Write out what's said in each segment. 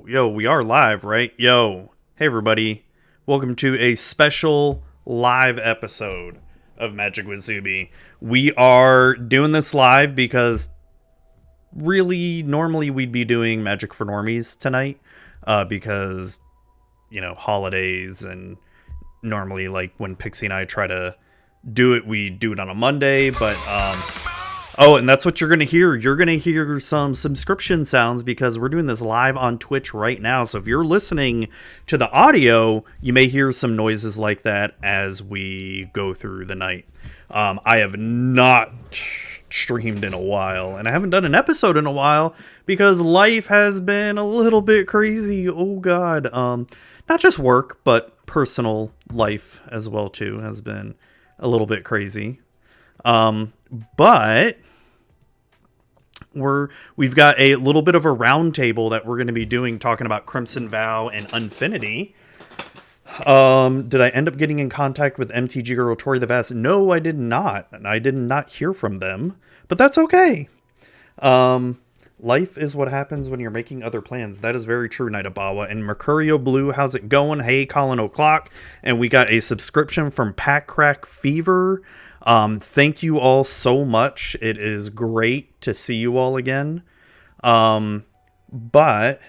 Yo, we are live, right? Yo, hey everybody. Welcome to a special live episode of Magic with Zuby. We are doing this live because really, normally we'd be doing Magic for Normies tonight because, holidays and normally like when Pixie and I try to do it, we do it on a Monday, but oh, and that's what you're going to hear. You're going to hear some subscription sounds because we're doing this live on Twitch right now. So if you're listening to the audio, you may hear some noises like that as we go through the night. I have not streamed in a while, and I haven't done an episode in a while because life has been a little bit crazy. Oh, God. Not just work, but personal life as well, too, has been a little bit crazy. But we've got a little bit of a roundtable that we're going to be doing, talking about Crimson Vow and Unfinity. Did I end up getting in contact with MTG or Tori the Vast? No, I did not. And I did not hear from them, but that's okay. Life is what happens when you're making other plans. That is very true, Night Abawa. And Mercurio Blue, how's it going? Hey, Colin O'Clock. And we got a subscription from Pack Crack Fever. Thank you all so much. It is great to see you all again. But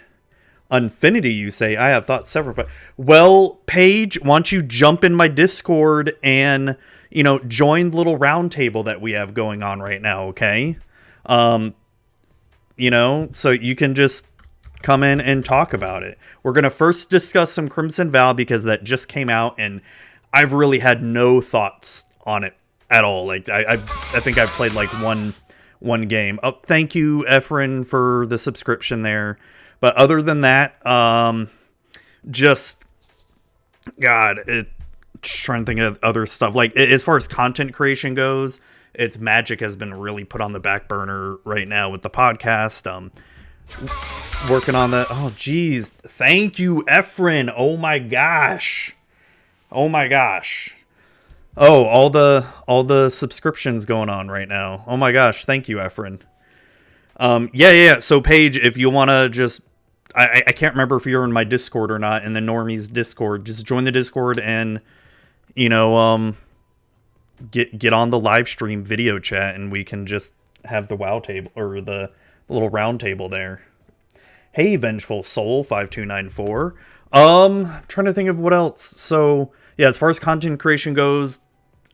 Unfinity, you say, I have thought several. Well, Paige, why don't you jump in my Discord and, join the little roundtable that we have going on right now, okay? So you can just come in and talk about it. We're going to first discuss some Crimson Vow because that just came out and I've really had no thoughts on it at all. Like I think I've played like one game. Oh, thank you, Efren, for the subscription there. But other than that, just trying to think of other stuff. Like as far as content creation goes, it's Magic has been really put on the back burner right now with the podcast. Working on that. Oh, geez. Thank you, Efren. Oh my gosh. Oh, all the subscriptions going on right now. Oh my gosh. Thank you, Efren. Yeah. So Paige, if you want to just, I can't remember if you're in my Discord or not, in the Normies Discord, just join the Discord and, get on the live stream video chat and we can just have the WoW table or the little round table there. Hey, Vengeful Soul 5294. Trying to think of what else. So yeah, as far as content creation goes,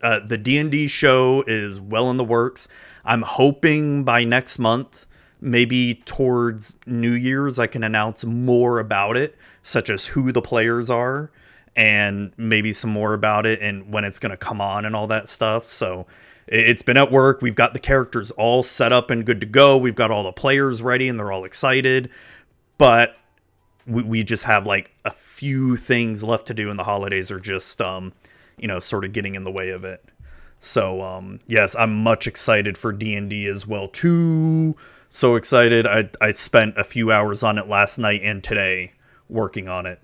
the D&D show is well in the works. I'm hoping by next month, maybe towards New Year's, I can announce more about it, such as who the players are and maybe some more about it and when it's going to come on and all that stuff. So it's been at work. We've got the characters all set up and good to go. We've got all the players ready and they're all excited. But we just have like a few things left to do, and the holidays are just, sort of getting in the way of it. So, yes, I'm much excited for D&D as well, too. So excited. I spent a few hours on it last night and today working on it.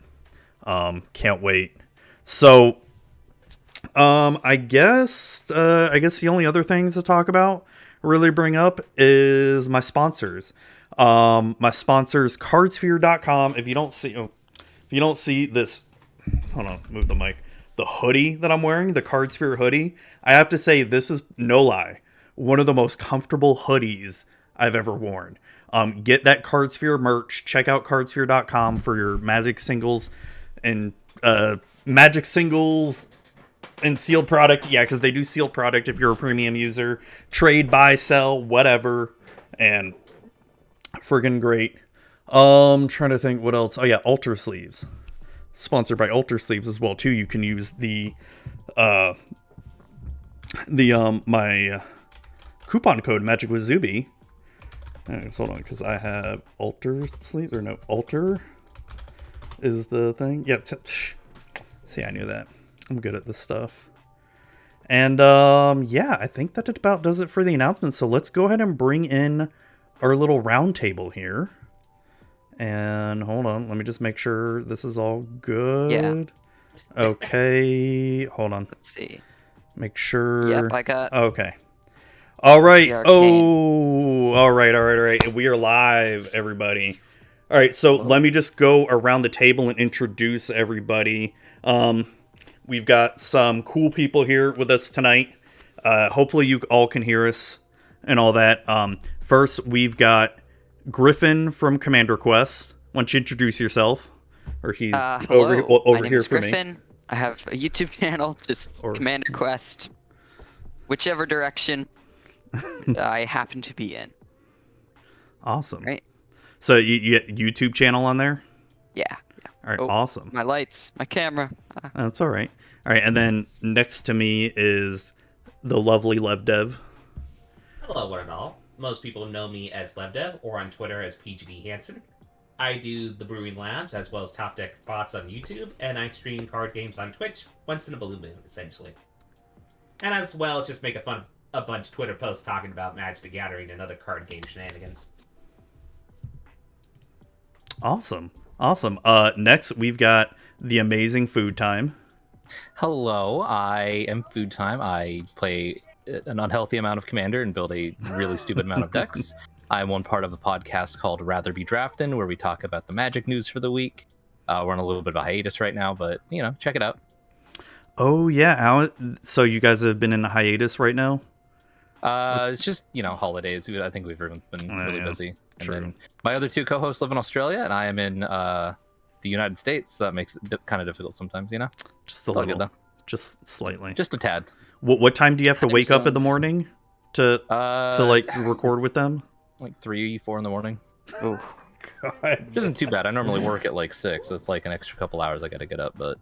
Can't wait. So, I guess the only other things to talk about, really bring up, is my sponsors. My sponsors, cardsphere.com. If you don't see this, hold on, move the mic. The hoodie that I'm wearing, the Cardsphere hoodie, I have to say this is, no lie, one of the most comfortable hoodies I've ever worn. Get that Cardsphere merch. Check out cardsphere.com for your Magic singles and sealed product. Yeah, because they do sealed product if you're a premium user. Trade, buy, sell, whatever. And friggin' great. Trying to think what else. Oh yeah, Alter Sleeves. Sponsored by Alter Sleeves as well too. You can use my coupon code Magic with Zuby. Hold on, because I have Alter Sleeves, or no, Alter is the thing. Yeah, see, I knew that. I'm good at this stuff. And yeah, I think that about does it for the announcement. So let's go ahead and bring in our little round table here. And hold on, let me just make sure this is all good. Yeah. Okay, hold on. Let's see. Make sure. Yep, I got. Okay. All right. Oh, all right. We are live, everybody. All right, so Hello. let me just go around the table and introduce everybody. We've got some cool people here with us tonight. Hopefully, you all can hear us and all that. First, we've got Griffin from Commander Quest. Why don't you introduce yourself? Or he's Hello. My over name here is for me. Griffin. I have a YouTube channel, just Or Commander Quest, whichever direction I happen to be in. awesome. Right? So you get YouTube channel on there? Yeah. All right, Oh, awesome. my lights, my camera. That's all right. All right, and then next to me is the lovely Lev Dev. Hello, one and all. Most people know me as LevDev or on Twitter as PGD Hansen. I do the Brewing Labs as well as Top Deck Bots on YouTube, and I stream card games on Twitch once in a blue moon, essentially. And as well as just make a bunch of Twitter posts talking about Magic the Gathering and other card game shenanigans. Awesome. Awesome. Next we've got the amazing Food Time. Hello, I am Food Time. I play an unhealthy amount of Commander and build a really stupid amount of decks. I'm one part of a podcast called Rather Be Draftin', where we talk about the Magic news for the week. We're on a little bit of a hiatus right now, but, check it out. Oh yeah, so you guys have been in a hiatus right now? It's just, holidays. I think we've been really busy. And True. then my other two co-hosts live in Australia, and I am in the United States, so that makes it kind of difficult sometimes, Just a It's all little, good, though. just slightly. Just a tad. What time do you have to wake up in the Excellent. morning to like Uh, record with them? Like 3, 4 in the morning. Oh, God. It isn't too bad. I normally work at like 6, so it's like an extra couple hours I gotta get up, but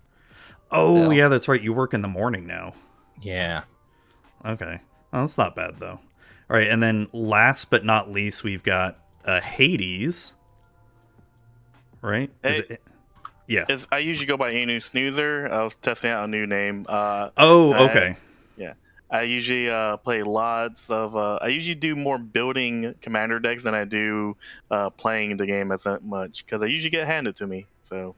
Oh Yeah. yeah, that's right. You work in the morning now. yeah. Okay, well, that's not bad though. All right, and then last but not least, we've got Hades. Right? Hey. Yeah. I usually go by Anu Snoozer. I was testing out a new name. Oh, okay. I usually play lots of. I usually do more building commander decks than I do playing the game as that much because I usually get handed to me. So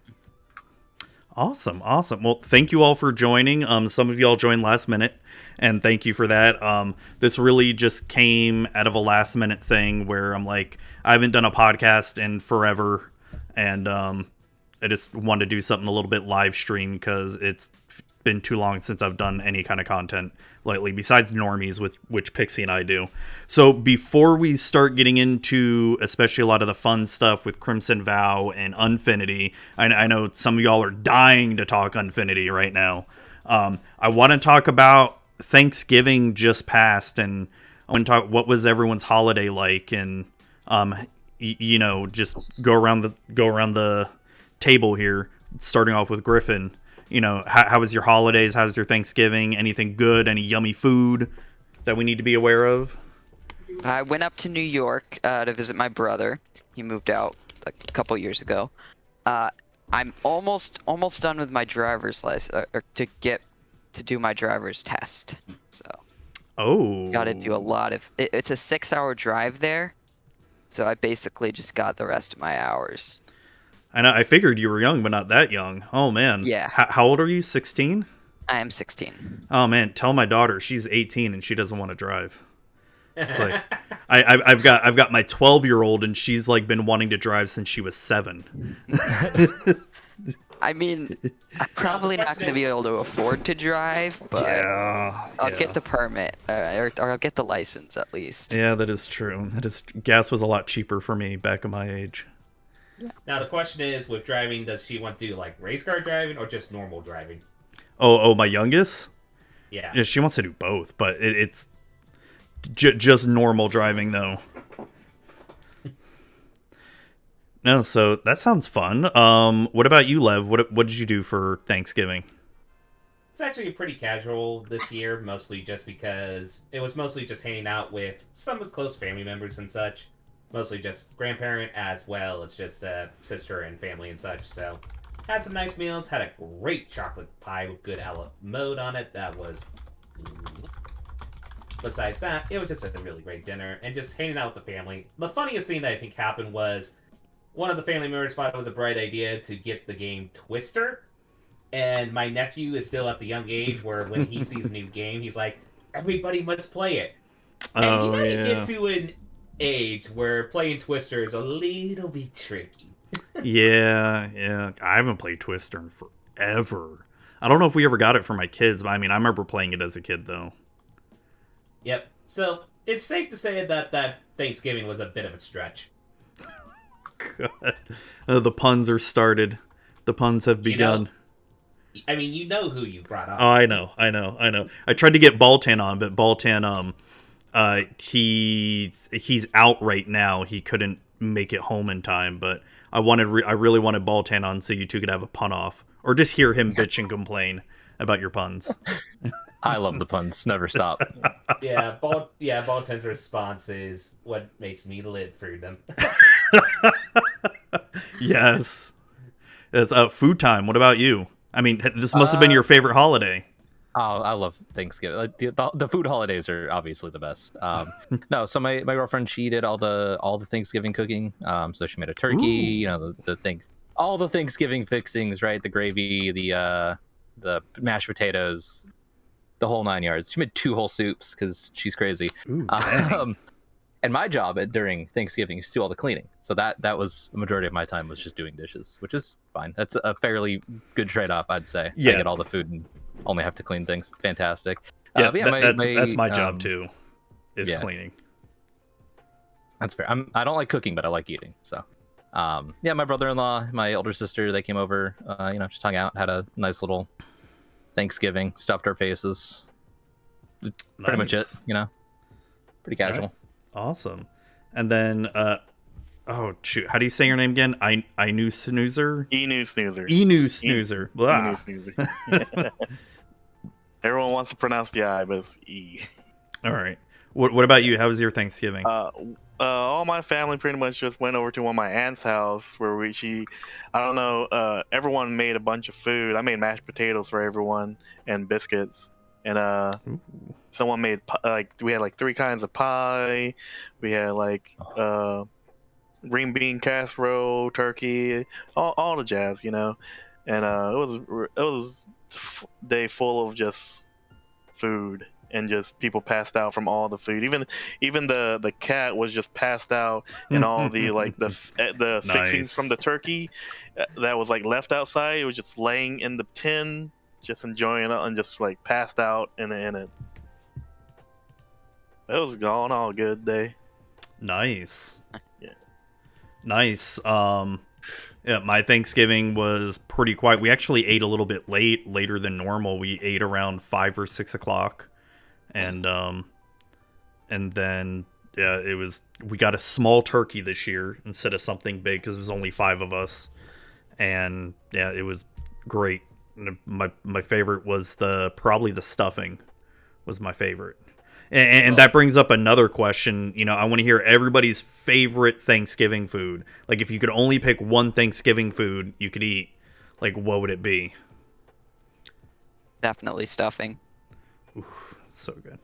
Awesome. Well, thank you all for joining. Some of y'all joined last minute, and thank you for that. This really just came out of a last minute thing where I'm like, I haven't done a podcast in forever, and I just wanted to do something a little bit live stream because it's been too long since I've done any kind of content lately, besides normies, which Pixie and I do. So before we start getting into especially a lot of the fun stuff with Crimson Vow and Unfinity, I know some of y'all are dying to talk Unfinity right now. I want to talk about Thanksgiving just passed, and I want to talk what was everyone's holiday like, and just go around the table here, starting off with Griffin. How was your holidays? How was your Thanksgiving? Anything good? Any yummy food that we need to be aware of? I went up to New York to visit my brother. He moved out like a couple years ago. I'm almost done with my driver's license, or to do my driver's test. So Oh, got to do a lot of. It's a 6-hour drive there, so I basically just got the rest of my hours. I know. I figured you were young, but not that young. Oh man. Yeah. How old are you? 16? I am 16. Oh man. Tell my daughter she's 18 and she doesn't want to drive. It's like I've got my 12-year-old and she's like been wanting to drive since she was 7. I mean, I'm probably not going to be able to afford to drive, but I'll get the permit, or I'll get the license at least. Yeah, that is true. Gas was a lot cheaper for me back in my age. Now the question is, with driving, does she want to do like race car driving or just normal driving? Oh, my youngest? Yeah. Yeah, she wants to do both, but it's just normal driving though. No, so that sounds fun. What about you, Lev? What did you do for Thanksgiving? It's actually pretty casual this year, mostly just because it was mostly just hanging out with some close family members and such. Mostly just grandparent as well as just sister and family and such. So had some nice meals, had a great chocolate pie with good a la mode on it. That was... Besides that, it was just a really great dinner and just hanging out with the family. The funniest thing that I think happened was one of the family members thought it was a bright idea to get the game Twister. And my nephew is still at the young age where when he sees a new game, he's like, everybody must play it. And you Oh know, you yeah. get to an age where playing Twister is a little bit tricky. Yeah. I haven't played Twister in forever. I don't know if we ever got it for my kids, but I mean, I remember playing it as a kid, though. Yep. So it's safe to say that Thanksgiving was a bit of a stretch. God. The puns are started. The puns have begun. I mean, you know who you brought up. Oh, I know. I tried to get Baltan on, but Baltan, he's out right now. He couldn't make it home in time, but I really wanted Baltan on so you two could have a pun off, or just hear him bitch and complain about your puns. I love the puns. Never stop. Balton's response is what makes me live through them. Yes. It's food time. What about you? I mean, this must have been your favorite holiday. Oh, I love Thanksgiving. Like, the food holidays are obviously the best. No, so my girlfriend, she did all the Thanksgiving cooking. So she made a turkey, Ooh. you know, the things, all the Thanksgiving fixings, right? The gravy, the mashed potatoes, the whole 9 yards. She made 2 whole soups because she's crazy. Ooh, dang. And my job during Thanksgiving is to do all the cleaning. So that was the majority of my time was just doing dishes, which is fine. That's a fairly good trade-off, I'd say. Yeah. I get all the food and only have to clean things. Fantastic. Yeah, But yeah, that's my job too, is cleaning. That's fair. I don't like cooking, but I like eating. So, yeah, my brother-in-law, my older sister, they came over. You know, just hung out, had a nice little Thanksgiving, stuffed our faces. Pretty much it. Nice. You know, pretty casual. Right. Awesome. And then, oh shoot, how do you say your name again? I knew Snoozer. Enu Snoozer. Enu Snoozer. Blah. Enu Snoozer. Everyone wants to pronounce the I, but it's E. All right. What about you? How was your Thanksgiving? All my family pretty much just went over to one of my aunt's house where I don't know, everyone made a bunch of food. I made mashed potatoes for everyone and biscuits. And Ooh. someone made we had like 3 kinds of pie. We had like green bean casserole, turkey, all the jazz, you know. And it was a day full of just food and just people passed out from all the food. Even the cat was just passed out, and all the like the fixings Nice. from the turkey that was like left outside. It was just laying in the tin, just enjoying it, and just like passed out in it. It was going all good day. Nice. Yeah. Nice. Yeah, my Thanksgiving was pretty quiet. We actually ate a little bit later than normal. We ate around 5 or 6 o'clock, and then yeah, we got a small turkey this year instead of something big because it was only 5 of us, and yeah, it was great. My favorite was probably the stuffing was my favorite. And that brings up another question. You know, I want to hear everybody's favorite Thanksgiving food. Like, if you could only pick one Thanksgiving food you could eat, like, what would it be? Definitely stuffing. Oof, so good.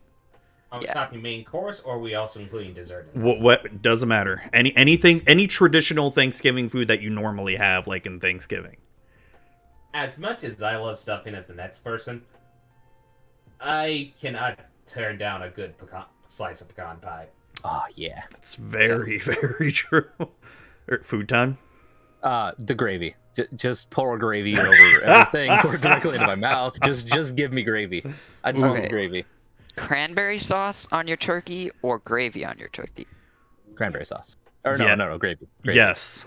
Are we Yeah. talking main course, or are we also including dessert? in this? What doesn't matter. Any traditional Thanksgiving food that you normally have, like in Thanksgiving. As much as I love stuffing as the next person, I cannot turn down a good slice of pecan pie. Oh yeah. It's very, very true. Food time? The gravy. Just pour gravy over everything. Pour it directly into my mouth. Just give me gravy. I just want Okay. gravy. Cranberry sauce on your turkey or gravy on your turkey? Cranberry sauce. Or no, Yeah. no, gravy. Gravy. Yes.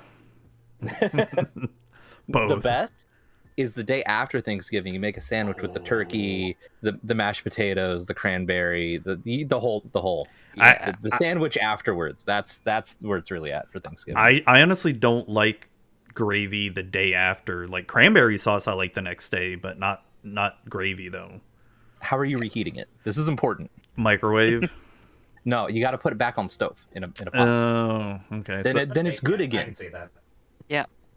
Both. The best is the day after Thanksgiving. You make a sandwich with the turkey, the mashed potatoes, the cranberry, the whole. Yeah. The sandwich afterwards. That's where it's really at for Thanksgiving. I honestly don't like gravy the day after. Like cranberry sauce I like the next day, but not gravy though. How are you reheating it? This is important. Microwave? No, you got to put it back on the stove in a pot. Oh, okay. Then it's good I again. can see that.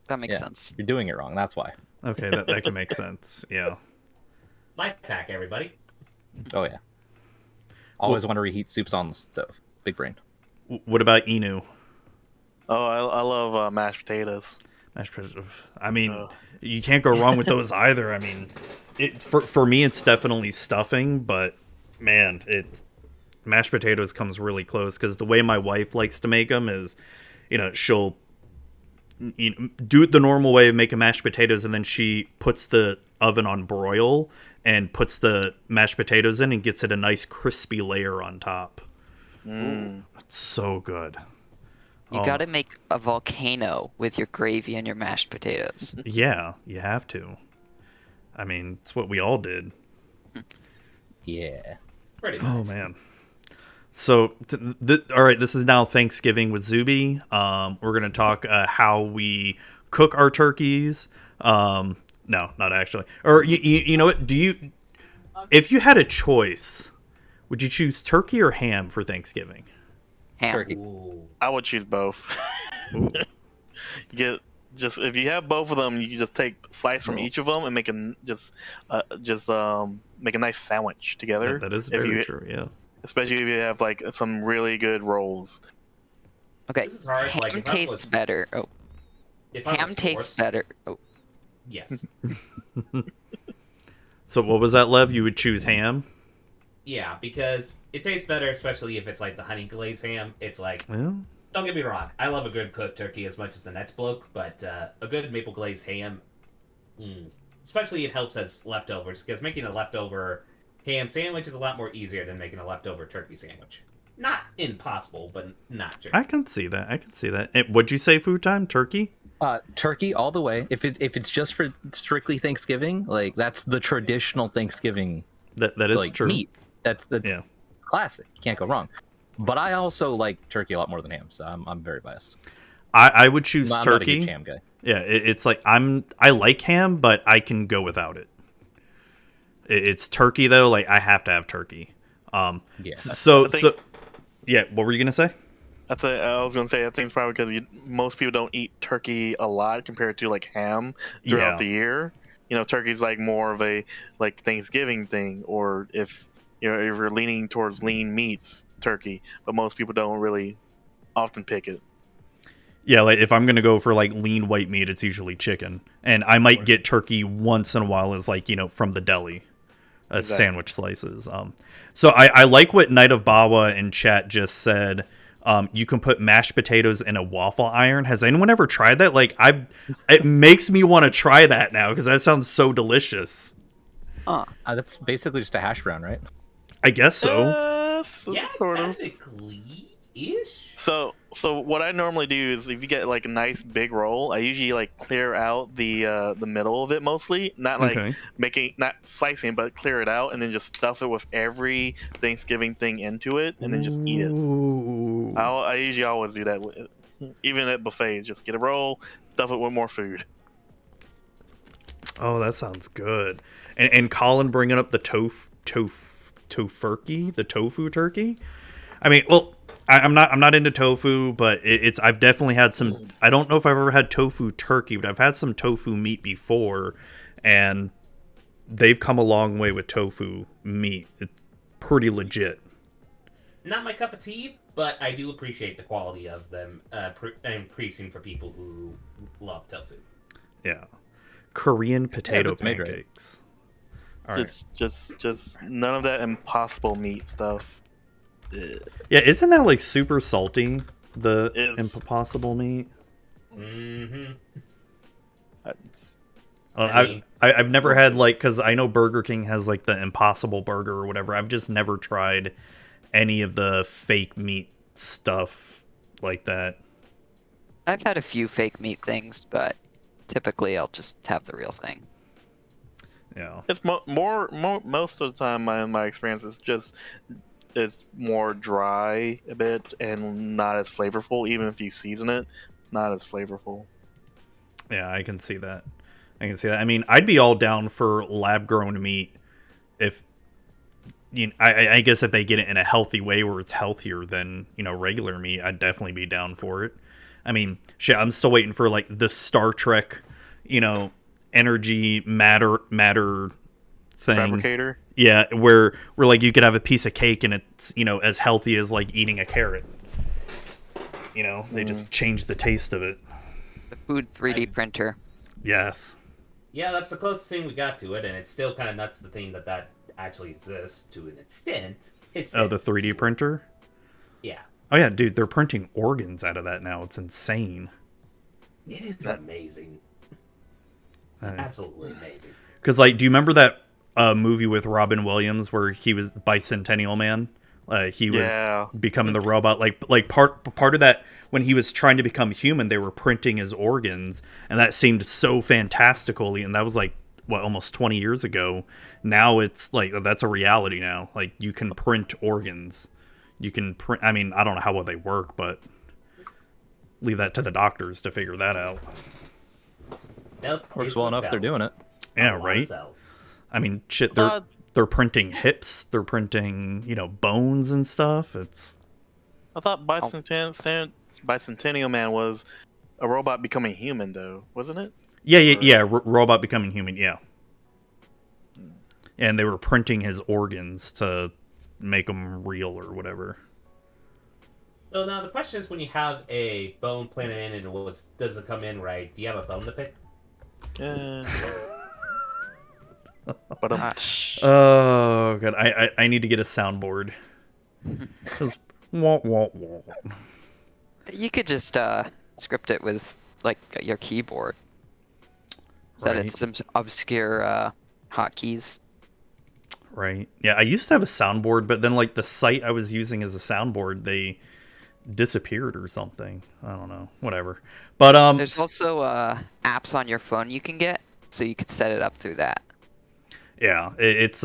That makes Yeah. sense. You're doing it wrong. That's why. Okay, that can make sense. Yeah. Life hack, everybody. Oh yeah. Always want to reheat soups on the stove. Big brain. What about Inu? Oh, I love mashed potatoes. Mashed potatoes. I mean, you can't go wrong with those either. I mean, for me, it's definitely stuffing, but man, mashed potatoes comes really close because the way my wife likes to make them is, you know, she'll do it the normal way of making mashed potatoes, and then she puts the oven on broil and puts the mashed potatoes in and gets it a nice crispy layer on top. It's so good. You gotta make a volcano with your gravy and your mashed potatoes. Yeah, you have to. I mean, it's what we all did. Yeah. Pretty much. Oh man. So, all right, this is now Thanksgiving with Zuby. We're gonna talk how we cook our turkeys. No, not actually. Or you know what? If you had a choice, would you choose turkey or ham for Thanksgiving? Ham. Turkey. Ooh. I would choose both. Ooh. If you have both of them, you can just take slice from each of them and make make a nice sandwich together. That is very true. Yeah. Especially if you have like some really good rolls. Okay, This is hard, ham like, if I tastes was- better. Oh, If I ham was tastes forced- better. Oh, Yes. So what was that, Lev? You would choose ham? Yeah, because it tastes better, especially if it's like the honey glazed ham. It's like, Well, don't get me wrong, I love a good cooked turkey as much as the next bloke, but a good maple glazed ham, especially it helps as leftovers, because making a leftover ham sandwich is a lot more easier than making a leftover turkey sandwich. Not impossible, but not tricky. I can see that. What'd you say? Food time? Turkey? Turkey all the way. If it's just for strictly Thanksgiving, like that's the traditional Thanksgiving That is like true. meat. That's Yeah. classic. You can't go wrong. But I also like turkey a lot more than ham, so I'm very biased. I would choose I'm not a turkey. huge ham guy. Yeah, it's like I like ham, but I can go without it. It's turkey though. Like I have to have turkey. Yeah. So I think- yeah. What were you gonna say? I was gonna say I think it's probably because most people don't eat turkey a lot compared to like ham throughout Yeah. the year. You know, turkey's like more of a like Thanksgiving thing, or if you're leaning towards lean meats, turkey. But most people don't really often pick it. Yeah, like if I'm gonna go for like lean white meat, it's usually chicken, and I might get turkey once in a while as like from the deli, Exactly. sandwich slices. So I like what Knight of Bawa in chat just said. You can put mashed potatoes in a waffle iron. Has anyone ever tried that? Like it makes me want to try that now because that sounds so delicious. That's basically just a hash brown, right? I guess so. Yeah, Sort of. technically-ish. So what I normally do is if you get like a nice big roll, I usually like clear out the middle of it mostly, not like Okay. not slicing, but clear it out and then just stuff it with every Thanksgiving thing into it and then just eat it. Ooh. I usually always do that, even at buffets. Just get a roll, stuff it with more food. Oh, that sounds good. And Colin bringing up the tofurkey, the tofu turkey. I mean, well, I'm not into tofu, but I've definitely had some. I don't know if I've ever had tofu turkey, but I've had some tofu meat before, and they've come a long way with tofu meat. It's pretty legit. Not my cup of tea, but I do appreciate the quality of them increasing for people who love tofu. Yeah, Korean potato it's made right. pancakes. All right. Just none of that impossible meat stuff. Yeah, isn't that like super salty? The It is. impossible meat. Mm-hmm. I've never had like, because I know Burger King has like the Impossible Burger or whatever. I've just never tried any of the fake meat stuff like that. I've had a few fake meat things, but typically I'll just have the real thing. Yeah. It's more most of the time. My experience is more dry a bit and not as flavorful. Even if you season it, it's not as flavorful. Yeah, I can see that. I mean, I'd be all down for lab grown meat if I guess if they get it in a healthy way where it's healthier than regular meat, I'd definitely be down for it. I mean, shit, I'm still waiting for like the Star Trek, energy matter thing. Fabricator. Yeah, where like you could have a piece of cake and it's as healthy as like eating a carrot. They just change the taste of it. The food 3D printer. Yes. Yeah, that's the closest thing we got to it, and it's still kind of nuts to think that actually exists to an extent. Oh, the 3D printer? Yeah. Oh yeah, dude, they're printing organs out of that now. It's insane. It's amazing. Absolutely amazing. Because, like, do you remember that movie with Robin Williams where he was Bicentennial Man? He was becoming the robot. Like part of that, when he was trying to become human, they were printing his organs, and that seemed so fantastically. And that was like what, almost 20 years ago. Now it's like that's a reality now. Like you can print organs. You can print. I mean, I don't know how well they work, but leave that to the doctors to figure that out. Works well enough. They're doing it. Yeah, right. I mean, shit. They're printing hips. They're printing, bones and stuff. I thought Bicentennial Man was a robot becoming human, though, wasn't it? Yeah. Robot becoming human. Yeah. And they were printing his organs to make them real or whatever. So now the question is, when you have a bone planted in and it doesn't come in right, do you have a bone to pick? But oh god, I need to get a soundboard. Wah. You could just script it with like your keyboard. Set it to some obscure hotkeys. Right. Yeah, I used to have a soundboard, but then like the site I was using as a soundboard, they disappeared or something. I don't know. Whatever. But there's also apps on your phone you can get, so you could set it up through that. Yeah, it's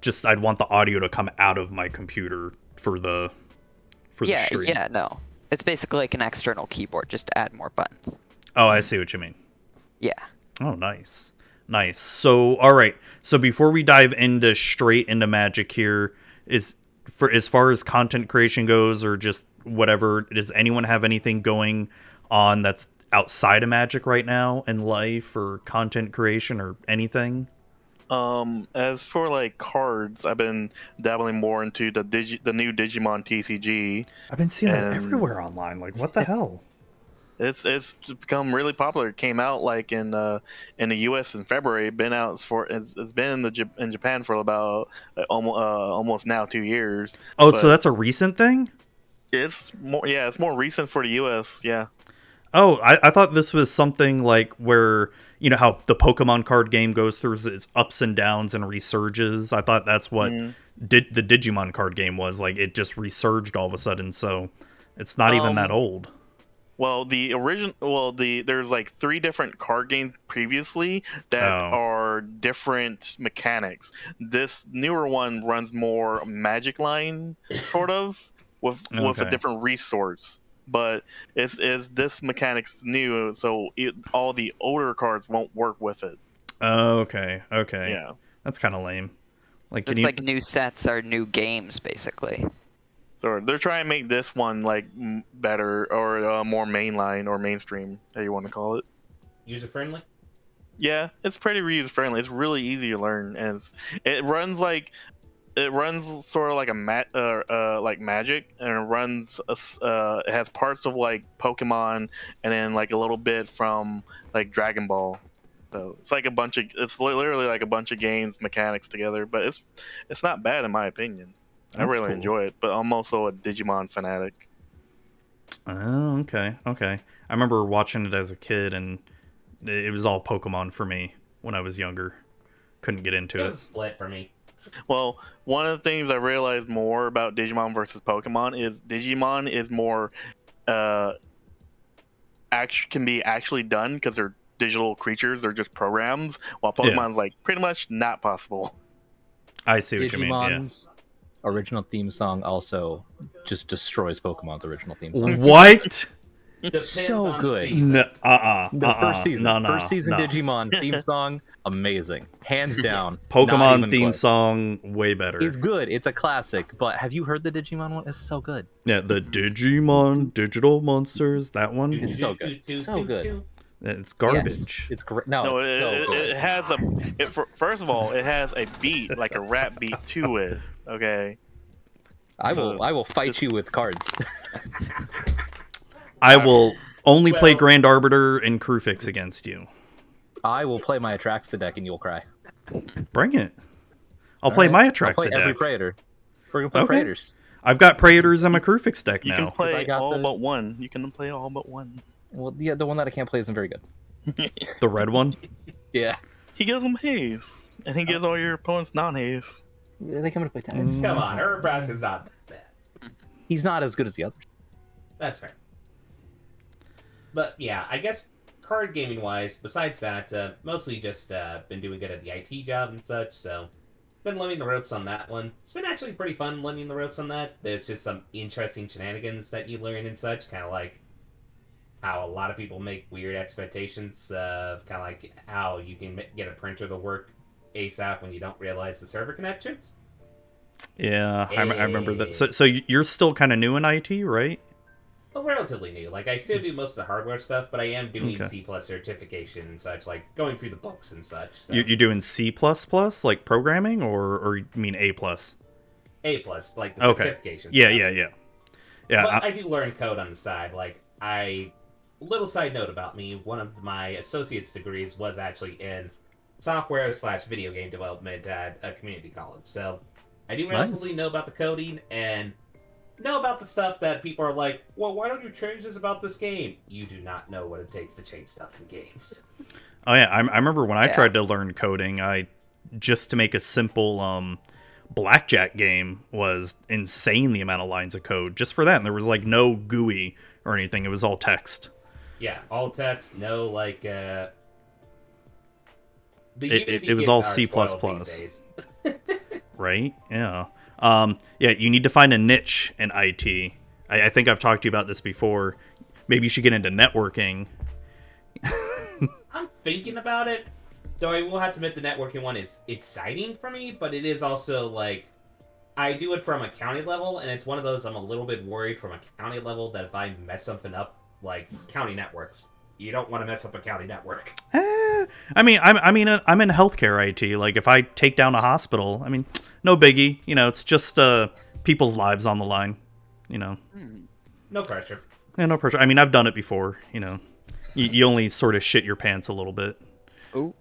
just I'd want the audio to come out of my computer for the stream. Yeah, no. It's basically like an external keyboard, just to add more buttons. Oh, I see what you mean. Yeah. Oh, nice. So, all right. So before we dive straight into Magic here, as far as content creation goes, or just whatever, does anyone have anything going on that's outside of Magic right now in life, or content creation, or anything? As for like cards, I've been dabbling more into the new Digimon TCG. I've been seeing that everywhere online. Like, what the hell? It's become really popular. It came out like in the U.S. in February. It's been in Japan for about almost now 2 years. Oh, so that's a recent thing? It's more recent for the U.S. Yeah. Oh, I thought this was something like where, how the Pokemon card game goes through its ups and downs and resurges. I thought that's what the Digimon card game was. Like, it just resurged all of a sudden, so it's not even that old. Well, there's like 3 different card games previously that are different mechanics. This newer one runs more Magic line, sort of, with a different resource. But this mechanic's new, so all the older cards won't work with it. Oh, okay. Yeah. That's kind of lame. Like, It's like new sets are new games, basically. So they're trying to make this one like better, or more mainline or mainstream, how you want to call it. User friendly? Yeah, it's pretty user friendly. It's really easy to learn, and it runs sort of like like Magic, and it has parts of like Pokemon, and then like a little bit from like Dragon Ball. So it's literally like a bunch of games mechanics together, but it's not bad in my opinion. I really enjoy it, but I'm also a Digimon fanatic. Oh, okay. I remember watching it as a kid, and it was all Pokemon for me when I was younger. Couldn't get into it. It was a split for me. Well, one of the things I realized more about Digimon versus Pokemon is Digimon is more can be actually done because they're digital creatures, they're just programs, while Pokemon's like pretty much not possible. I see what you mean. Yeah. Original theme song also just destroys Pokemon's original theme song. What? So good. The first season. No. First season Digimon theme song, amazing. Hands down. Pokemon theme song, way better. It's good. It's a classic. But have you heard the Digimon one? It's so good. Yeah, the Digimon Digital Monsters, that one. It's so good. So good. It's garbage. Yes, it's great. No, it's so good. It has first of all, it has a beat, like a rap beat to it. Okay. I will fight you with cards. I will only play Grand Arbiter and Crewfix against you. I will play my Atraxa deck and you'll cry. Bring it. I'll play my Atraxa deck. I'll play every Praetor. We're gonna play Praetors. I've got Praetors in my Crewfix deck now. You can play all but one. You can play all but one. Well, yeah, the one that I can't play isn't very good. The red one? Yeah. He gives them haze, and he gives all your opponents non-haze. They come into play tennis. Mm. Come on, Nebraska's not that bad. He's not as good as the others. That's fair. But yeah, I guess card gaming wise, besides that, mostly just been doing good at the IT job and such, so been learning the ropes on that one. It's been actually pretty fun learning the ropes on that. There's just some interesting shenanigans that you learn and such, kind of like how a lot of people make weird expectations of kind of like how you can get a printer to work ASAP when you don't realize the server connections. Yeah, I remember that. So you're still kind of new in IT, right? Well, relatively new. Like, I still do most of the hardware stuff, but I am doing Okay. C+ certification and such, like going through the books and such. So. You're doing C++, like programming, or you mean A+? A+, like the Okay. certification Yeah, stuff. yeah. Yeah, But I do learn code on the side. Like, little side note about me, one of my associate's degrees was actually in software/video game development at a community college. So I do relatively know about the coding and know about the stuff that people are like, well, why don't you change this about this game? You do not know what it takes to change stuff in games. Oh yeah, I remember when I Yeah. tried to learn coding, just to make a simple blackjack game was insane the amount of lines of code just for that, and there was like no GUI or anything. It was all text. Yeah, all text, no like It Unity was kids all are C++. spoiled these days. Right? Yeah. Yeah, you need to find a niche in IT. I think I've talked to you about this before. Maybe you should get into networking. I'm thinking about it, though I will have to admit the networking one is exciting for me, but it is also like I do it from a county level, and it's one of those I'm a little bit worried from a county level that if I mess something up, like county networks, you don't want to mess up a county network. I'm in healthcare IT. Like if I take down a hospital, I mean, no biggie. You know, it's just people's lives on the line. You know, No pressure. yeah, no pressure. I mean, I've done it before. You know, you only sort of shit your pants a little bit, Oh,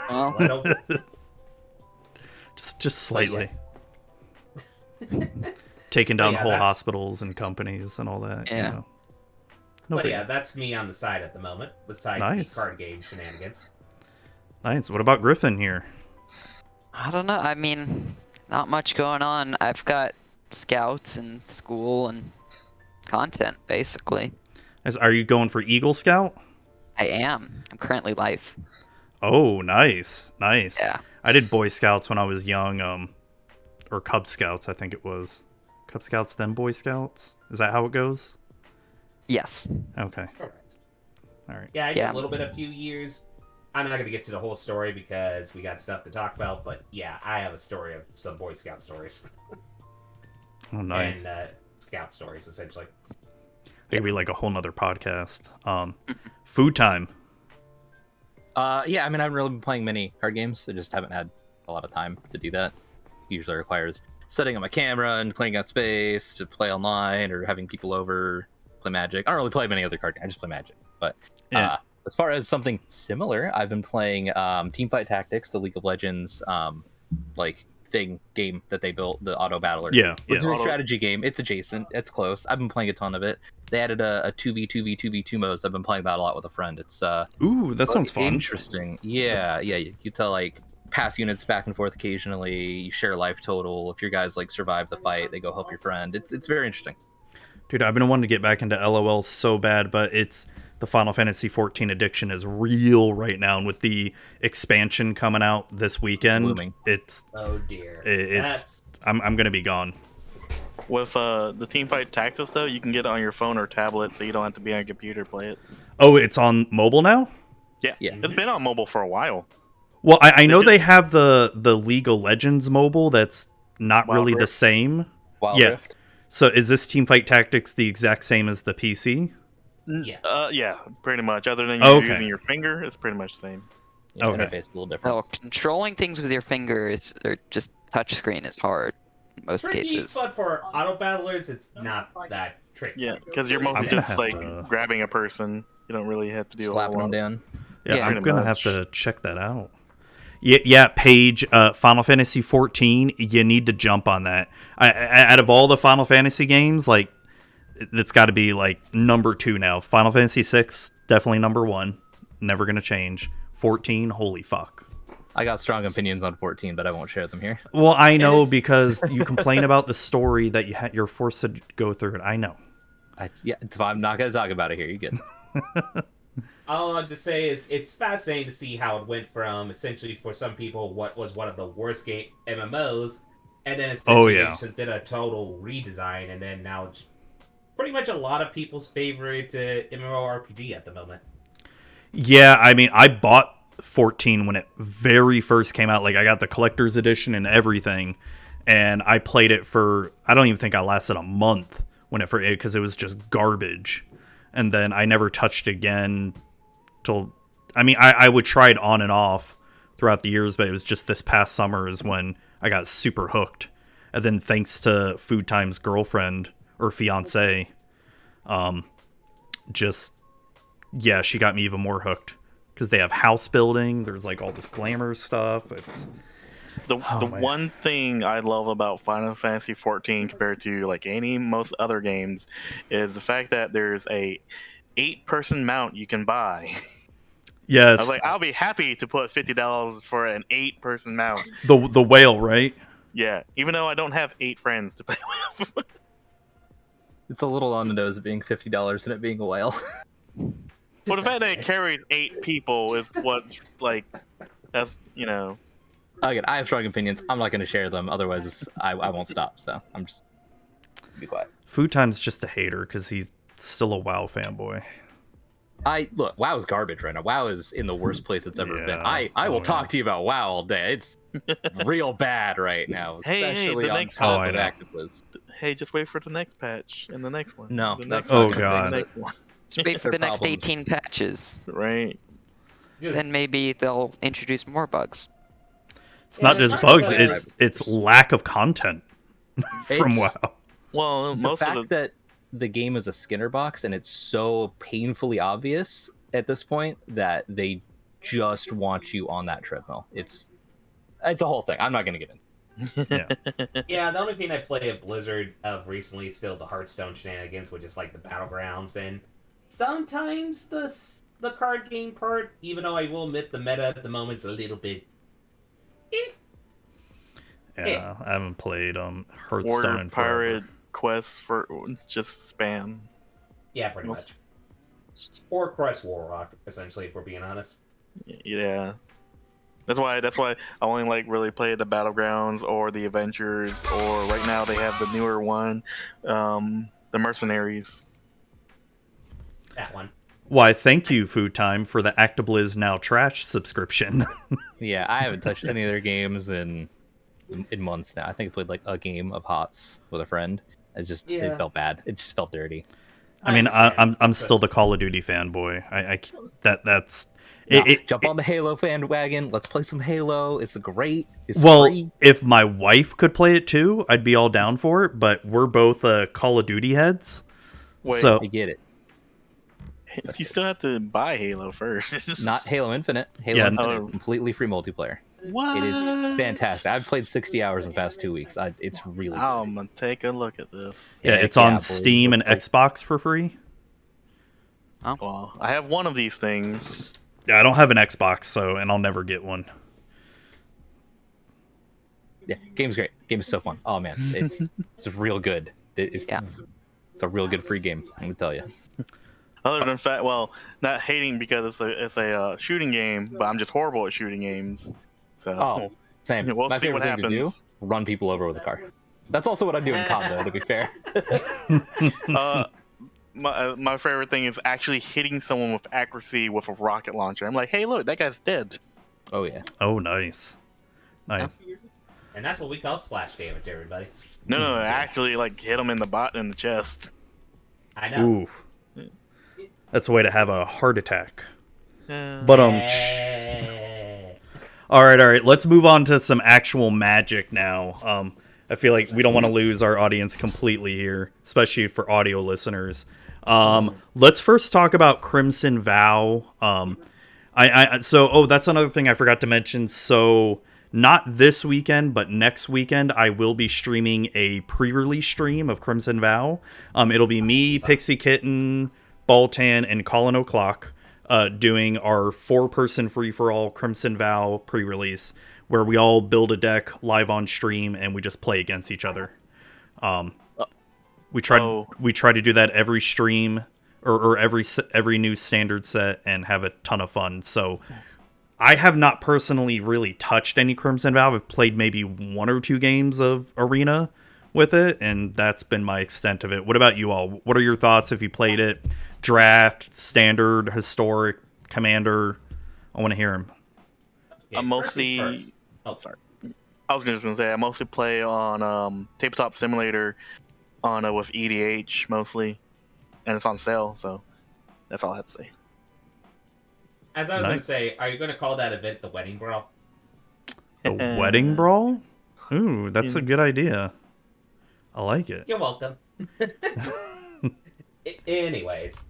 well, I don't, just slightly. Taking down yeah, whole that's- hospitals and companies and all that. You Yeah. know. No but biggie. yeah, that's me on the side at the moment, besides Nice. the card game shenanigans. Nice. What about Griffin here? I don't know. I mean, not much going on. I've got scouts and school and content, basically. Are you going for Eagle Scout? I am. I'm currently life. Oh, nice. Yeah. I did Boy Scouts when I was young, or Cub Scouts, I think it was. Cub Scouts, then Boy Scouts? Is that how it goes? Yes. Okay. Correct. All right. Yeah, I did Yeah. a little bit a few years. I'm not going to get to the whole story because we got stuff to talk about, but yeah, I have a story of some Boy Scout stories. Oh, nice. And Scout stories, essentially. It could be like a whole nother podcast. Food time. Yeah, I mean, I haven't really been playing many card games. I just haven't had a lot of time to do that. Usually requires setting up my camera and clearing out space to play online or having people over, play Magic. I don't really play many other card games. I just play Magic. But Yeah. as far as something similar, I've been playing Teamfight Tactics, the League of Legends game that they built, the auto battler. Yeah. Which is Yeah. a strategy game. It's adjacent. It's close. I've been playing a ton of it. They added a 2v2v2v2 mode. So I've been playing that a lot with a friend. It's Ooh, that sounds fun. interesting. Yeah. You tell like pass units back and forth occasionally. You share life total. If your guys like survive the fight, they go help your friend. It's very interesting. Dude, I've been wanting to get back into LOL so bad, but it's the Final Fantasy 14 addiction is real right now, and with the expansion coming out this weekend, looming. Oh dear. it's I'm gonna be gone. With the Teamfight Tactics, though, you can get it on your phone or tablet, so you don't have to be on a computer to play it. Oh, it's on mobile now? Yeah, Yeah. it's been on mobile for a while. Well, I know they just- have the League of Legends mobile that's not Wild really the Rift? same. Wild Yeah. Rift. So is this Teamfight Tactics the exact same as the PC? Yes. Yeah, pretty much. Other than Okay. using your finger, it's pretty much the same. Yeah, Okay. interface is a little different. Well, controlling things with your fingers or just touchscreen is hard in most Tricky, cases. but for auto battlers, it's not that tricky. Yeah, because you're I'm mostly gonna just have like to- grabbing a person. You don't really have to do a Slapping whole them lot. down. Yeah, Yeah. I'm Pretty gonna much. have to check that out. Yeah, Paige, Final Fantasy 14, you need to jump on that. Out of all the Final Fantasy games, like it's got to be like number 2 now. Final Fantasy 6 definitely number 1, never gonna change. 14, holy fuck. I got strong opinions on 14, but I won't share them here. Well, I know because you complain about the story that you're forced to go through it. I know. I'm not going to talk about it here. You get. All I'll just say is it's fascinating to see how it went from essentially for some people what was one of the worst game MMOs, and then essentially they just did a total redesign, and then now it's pretty much a lot of people's favorite MMORPG at the moment. Yeah, I mean, I bought 14 when it very first came out. Like, I got the collector's edition and everything, and I played it for, I don't even think I lasted a month when it first, because it was just garbage. And then I never touched again till, I mean, I would try it on and off throughout the years, but it was just this past summer is when I got super hooked. And then thanks to Food Time's girlfriend or fiance, yeah, she got me even more hooked because they have house building. There's like all this glamour stuff. It's the one thing I love about Final Fantasy 14 compared to like most other games is the fact that there's a 8-person mount you can buy. Yes. I was like, I'll be happy to put $50 for an 8-person mount. The whale, right? Yeah, even though I don't have 8 friends to play with. It's a little on the nose of being $50 and it being a whale. Well, the fact that it carried 8 people is what, like, that's, you know. Again, I have strong opinions. I'm not going to share them. Otherwise, I won't stop. So I'm just be quiet. Food Time's just a hater because he's still a WoW fanboy. Look, WoW is garbage right now. WoW is in the worst place it's ever been. I will talk to you about WoW all day. It's real bad right now, especially on top of Activists. Hey, just wait for the next patch and the next one. No, that's God. Just wait for the next 18 patches. Right. Then maybe they'll introduce more bugs. It's not just bugs; it's lack of content from WoW. Well, The fact that the game is a Skinner box and it's so painfully obvious at this point that they just want you on that treadmill. It's a whole thing. I'm not going to get in. Yeah, the only thing I play at Blizzard of recently is still the Hearthstone shenanigans, which is like the battlegrounds, and sometimes the card game part, even though I will admit the meta at the moment is a little bit. Yeah, I haven't played Hearthstone Order in pirate forever. quests for just spam. Yeah, pretty much. Or Crest Warrock, essentially, if we're being honest. Yeah. That's why I only like really play the battlegrounds or the adventures, or right now they have the newer one, the mercenaries. That one. Why, thank you, Food Time, for the ActiBliz Now Trash subscription. Yeah, I haven't touched any of their games in months now. I think I played like a game of HOTS with a friend. It felt bad. It just felt dirty. I mean, I'm still the Call of Duty fanboy. That's jump on the Halo bandwagon. Let's play some Halo. It's great. It's well, free. if my wife could play it too, I'd be all down for it. But we're both Call of Duty heads. Wait, so I get it. You still have to buy Halo first. Not Halo Infinite. Halo Infinite, completely free multiplayer. What? It is fantastic. I've played 60 hours in the past 2 weeks. It's really good. I'm gonna take a look at this. yeah, it's on Steam and Xbox for free. Well, I have one of these things. Yeah, I don't have an Xbox, and I'll never get one. Yeah, game's great. Game is so fun. Oh man, it's real good. It's a real good free game. I'm gonna tell you. Other than fact, well, not hating because it's a shooting game, but I'm just horrible at shooting games. So Same. we'll My see favorite what thing happens. to do: run people over with a car. That's also what I do in COD, though. To be fair. My favorite thing is actually hitting someone with accuracy with a rocket launcher. I'm like, hey, look, that guy's dead. Oh yeah. Oh, nice. And that's what we call splash damage, everybody. No, actually, like hit him in the chest. I know. Oof. That's a way to have a heart attack. But all right. Let's move on to some actual Magic now. I feel like we don't want to lose our audience completely here, especially for audio listeners. Let's first talk about Crimson Vow. That's another thing I forgot to mention. So not this weekend, but next weekend, I will be streaming a pre-release stream of Crimson Vow. It'll be me, Pixie Kitten, Baltan, and Colin O'Clock doing our 4-person free-for-all Crimson Vow pre-release, where we all build a deck live on stream and we just play against each other. We try to do that every stream or every new standard set and have a ton of fun. So I have not personally really touched any Crimson Vow. I've played maybe 1 or 2 games of Arena with it, and that's been my extent of it. What about you all? What are your thoughts if you played it? Draft, Standard, Historic, Commander? I want to hear them. Yeah, I'm mostly... Oh, sorry. I was just going to say, I mostly play on Tabletop Simulator on with EDH, mostly. And it's on sale, so that's all I have to say. As I was going to say, are you going to call that event the Wedding Brawl? A Wedding Brawl? Ooh, that's a good idea. I like it. You're welcome. Anyways,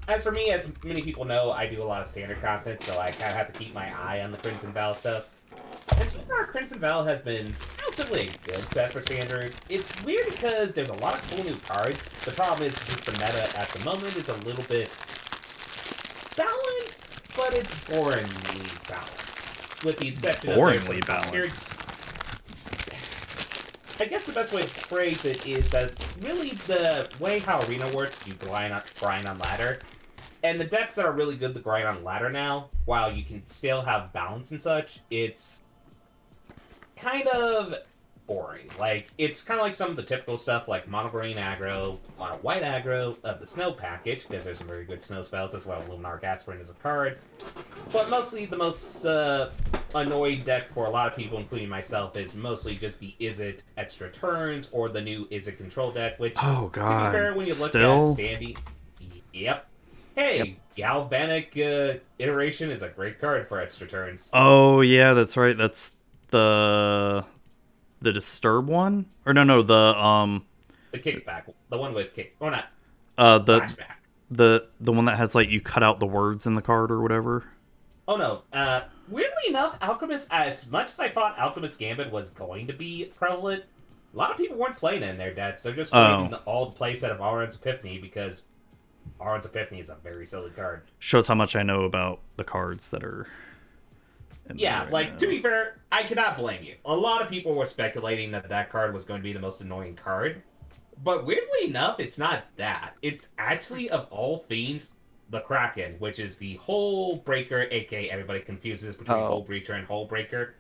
as for me, as many people know, I do a lot of standard content, so I kind of have to keep my eye on the Crimson Vow stuff. And so far, Crimson Vow has been relatively a good set for standard. It's weird because there's a lot of cool new cards. The problem is just the meta at the moment is a little bit balanced, but it's boringly balanced. With the exception boringly balanced. I guess the best way to phrase it is that really the way how Arena works, you grind on ladder. And the decks that are really good to grind on ladder now, while you can still have balance and such, it's kind of boring. Like, it's kind of like some of the typical stuff like mono green aggro, mono white aggro of the snow package, because there's some very good snow spells, as well. Luminar Gatsprint is a card. But mostly the most annoyed deck for a lot of people, including myself, is mostly just the Is It extra turns, or the new Is It control deck, which, oh, God. to be fair, when you look Still? at standing... Yep. Hey, Galvanic Iteration is a great card for extra turns. Oh, yeah, that's right. That's the Disturb one? Or no, The kickback. The one with kick. Or not. Flashback. The one that has, like, you cut out the words in the card or whatever? Oh, no. Weirdly enough, Alchemist, as much as I thought Alchemist Gambit was going to be prevalent, a lot of people weren't playing in their decks. They're just playing the old playset of Auron's Epiphany, because Auron's Epiphany is a very silly card. Shows how much I know about the cards that are... Yeah, like, to be fair, I cannot blame you. A lot of people were speculating that that card was going to be the most annoying card. But weirdly enough, it's not that. It's actually, of all things, the Kraken, which is the Hole Breaker, aka everybody confuses between Hole Breacher and Hole Breaker.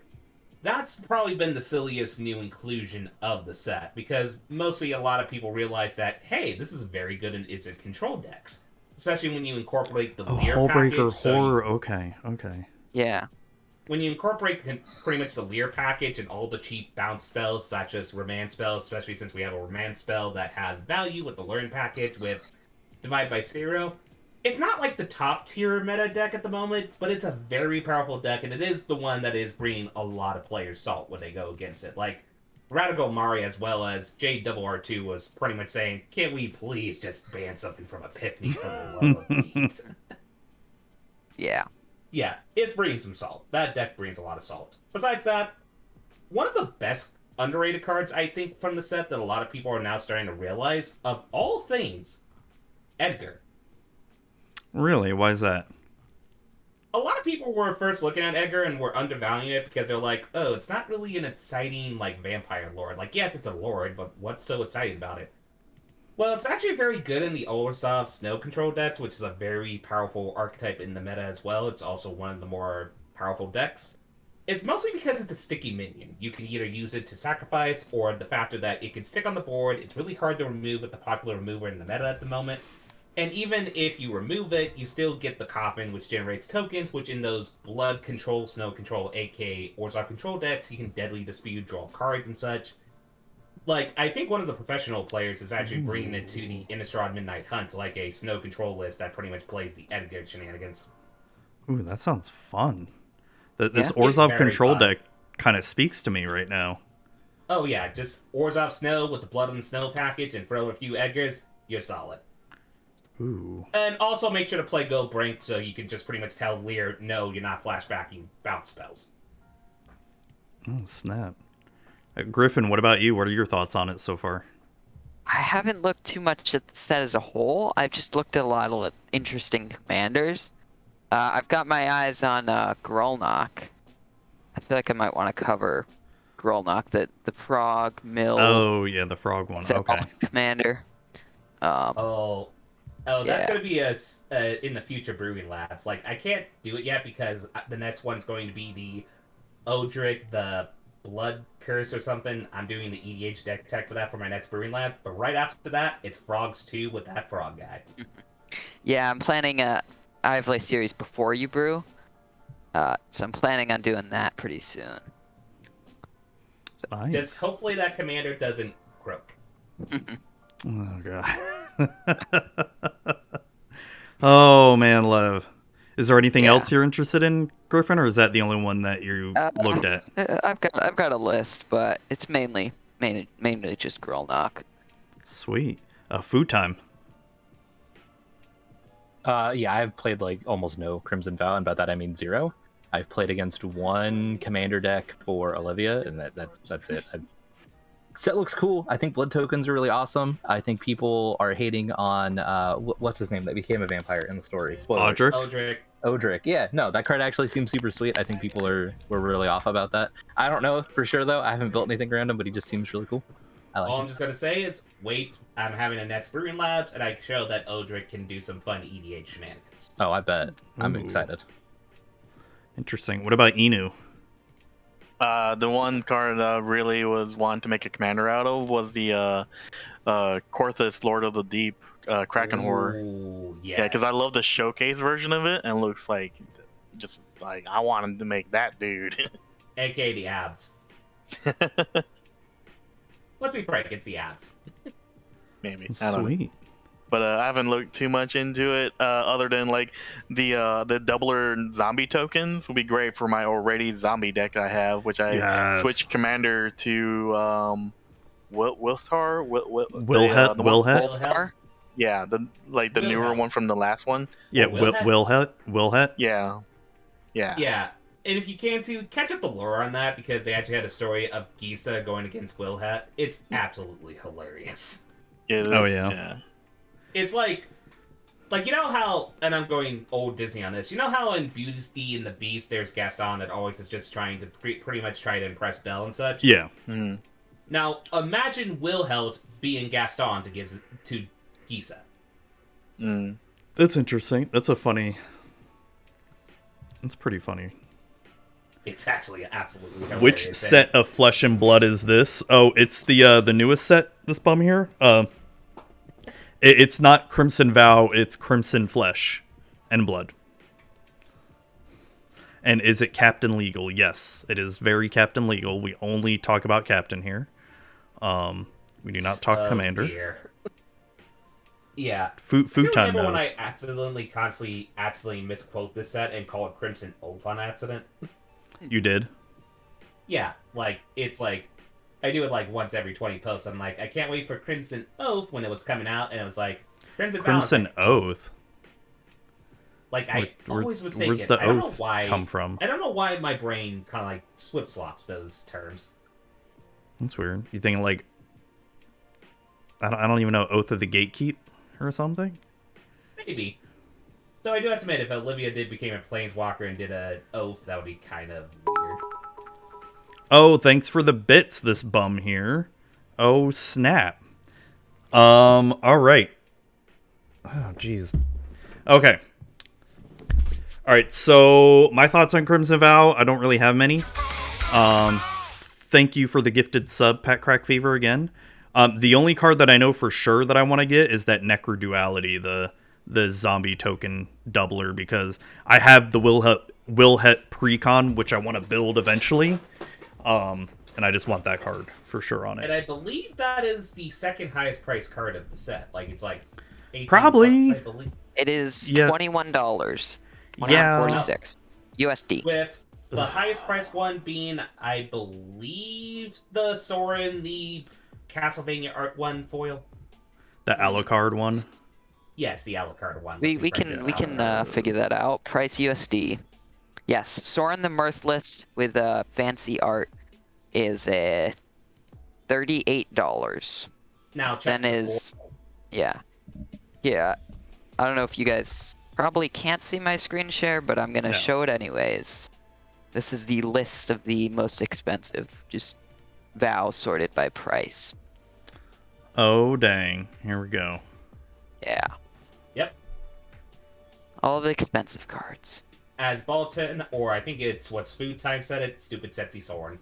That's probably been the silliest new inclusion of the set, because mostly a lot of people realize that, hey, this is very good in Is It control decks. Especially when you incorporate the Lear Hole package. Breaker, horror, okay. Yeah. When you incorporate pretty much the Lear package and all the cheap bounce spells, such as Remand spells, especially since we have a Remand spell that has value with the Learn package with Divide by Zero, it's not like the top tier meta deck at the moment, but it's a very powerful deck, and it is the one that is bringing a lot of players salt when they go against it. Like, Radical Mari as well as JRR2 was pretty much saying, can we please just ban something from Epiphany for the love of Pete? Yeah. Yeah, it's bringing some salt. That deck brings a lot of salt. Besides that, one of the best underrated cards, I think, from the set that a lot of people are now starting to realize, of all things, Edgar. Really? Why is that? A lot of people were first looking at Edgar and were undervaluing it because they're like, oh, it's not really an exciting, like, vampire lord. Like, yes, it's a lord, but what's so exciting about it? Well, it's actually very good in the Orzhov Snow Control decks, which is a very powerful archetype in the meta as well. It's also one of the more powerful decks. It's mostly because it's a sticky minion. You can either use it to sacrifice, or the factor that it can stick on the board. It's really hard to remove with the popular remover in the meta at the moment. And even if you remove it, you still get the Coffin, which generates tokens, which in those Blood Control, Snow Control, aka Orzhov Control decks, you can Deadly Dispute, draw cards and such. Like, I think one of the professional players is actually bringing it to the Innistrad Midnight Hunt, like a Snow Control list that pretty much plays the Edgar shenanigans. Ooh, that sounds fun. This Orzhov control deck kind of speaks to me right now. Oh yeah, just Orzhov Snow with the Blood on the Snow package and throw a few Edgars, you're solid. Ooh. And also make sure to play Go Brink so you can just pretty much tell Lear, no, you're not flashbacking bounce spells. Oh, snap. Griffin, what about you? What are your thoughts on it so far? I haven't looked too much at the set as a whole. I've just looked at a lot of interesting commanders. I've got my eyes on Grolnok. I feel like I might want to cover Grolnok, the frog mill. Oh, yeah, the frog one. Okay. Commander. Oh, that's Yeah. going to be in the future Brewing Labs. Like, I can't do it yet because the next one's going to be the Odric, the Blood Curse or something. I'm doing the EDH deck tech for that for my next Brewing Lab. But right after that, it's Frogs 2 with that frog guy. Yeah, I'm planning a Ivlay series before you brew. So I'm planning on doing that pretty soon. Nice. Just hopefully that commander doesn't croak. Oh, God. Oh, man, Lev. Is there anything else you're interested in, Griffin, or is that the only one that you looked at? I've got a list, but it's mainly just Grolnok. Sweet. Food time. Yeah, I've played like almost no Crimson Vow, and by that I mean 0. I've played against one commander deck for Olivia, and that's it. Set looks cool. I think blood tokens are really awesome. I think people are hating on what's his name that became a vampire in the story. Spoilers. Odric. Yeah, no, that card actually seems super sweet. I think people were really off about that. I don't know for sure though. I haven't built anything random, but he just seems really cool. All I'm just gonna say is wait. I'm having a next Brewing Labs, and I show that Odric can do some fun EDH shenanigans. Oh, I bet. I'm Ooh. excited. Interesting. What about Inu? The one card really was wanting to make a commander out of was the Korthus, Lord of the Deep, Kraken Horror. Ooh, yes. Yeah, because I love the showcase version of it, and it looks like just like I wanted to make that dude. AKA the abs. Let's be frank, it's the abs. Maybe. I don't know. Sweet. But I haven't looked too much into it, other than like the doubler zombie tokens would be great for my already zombie deck I have, which I switched commander to Wilthar. Wilhet. Yeah, the newer one from the last one. Yeah, Wilhet. Yeah. Yeah. And if you can too, catch up the lore on that because they actually had a story of Gisa going against Wilhet. It's absolutely hilarious. Oh yeah. It's like you know how, and I'm going old Disney on this. You know how in Beauty and the Beast, there's Gaston that always is just trying to pretty much try to impress Belle and such. Yeah. Mm. Now imagine Wilhelt being Gaston to give to Gisa. Mm. That's interesting. That's pretty funny. It's actually absolutely hilarious. Which set of Flesh and Blood is this? Oh, it's the newest set. This bum here. It's not Crimson Vow. It's Crimson Flesh and Blood. And is it Captain Legal? Yes, it is very Captain Legal. We only talk about Captain here. We do not talk Commander. Dear. Yeah. Food time knows. When I constantly misquote this set and call it Crimson Oath on accident? You did? Yeah, it's I do it once every 20 posts. I'm like, I can't wait for Crimson Oath when it was coming out, and it was like Crimson Oath. I always mistake where's it. the I don't know oath why come from? I don't know why my brain kind of swaps those terms. That's weird. You think I don't even know, Oath of the Gatekeep or something? Maybe. Though I do have to admit, if Olivia did become a Planeswalker and did an oath, that would be kind of weird. Oh, thanks for the bits, this bum here. Oh, snap. All right. Oh, jeez. Okay. All right, so my thoughts on Crimson Vow, I don't really have many. Thank you for the gifted sub, Pat Crack Fever, again. The only card that I know for sure that I want to get is that Necro Duality, the zombie token doubler, because I have the Wilhet Precon, which I want to build eventually. And I just want that card for sure on it. And I believe that is the second highest priced card of the set. It's 18 probably. bucks, I believe. It is $21. Yeah. 46 USD. With the highest priced one being, I believe, the Sorin, the Castlevania Art 1 foil. The Alucard one. Yes, the Alucard one. We can figure that out. Price USD. Yes, Soren the Mirthless with fancy art. is $38. Now, Then chapter is yeah. I don't know if you guys probably can't see my screen share, but I'm gonna No. show it anyways. This is the list of the most expensive, just vows sorted by price. Oh, dang. Here we go. Yeah. Yep. All the expensive cards. As Bolton, or I think it's what's Food Time said it, stupid sexy Soren.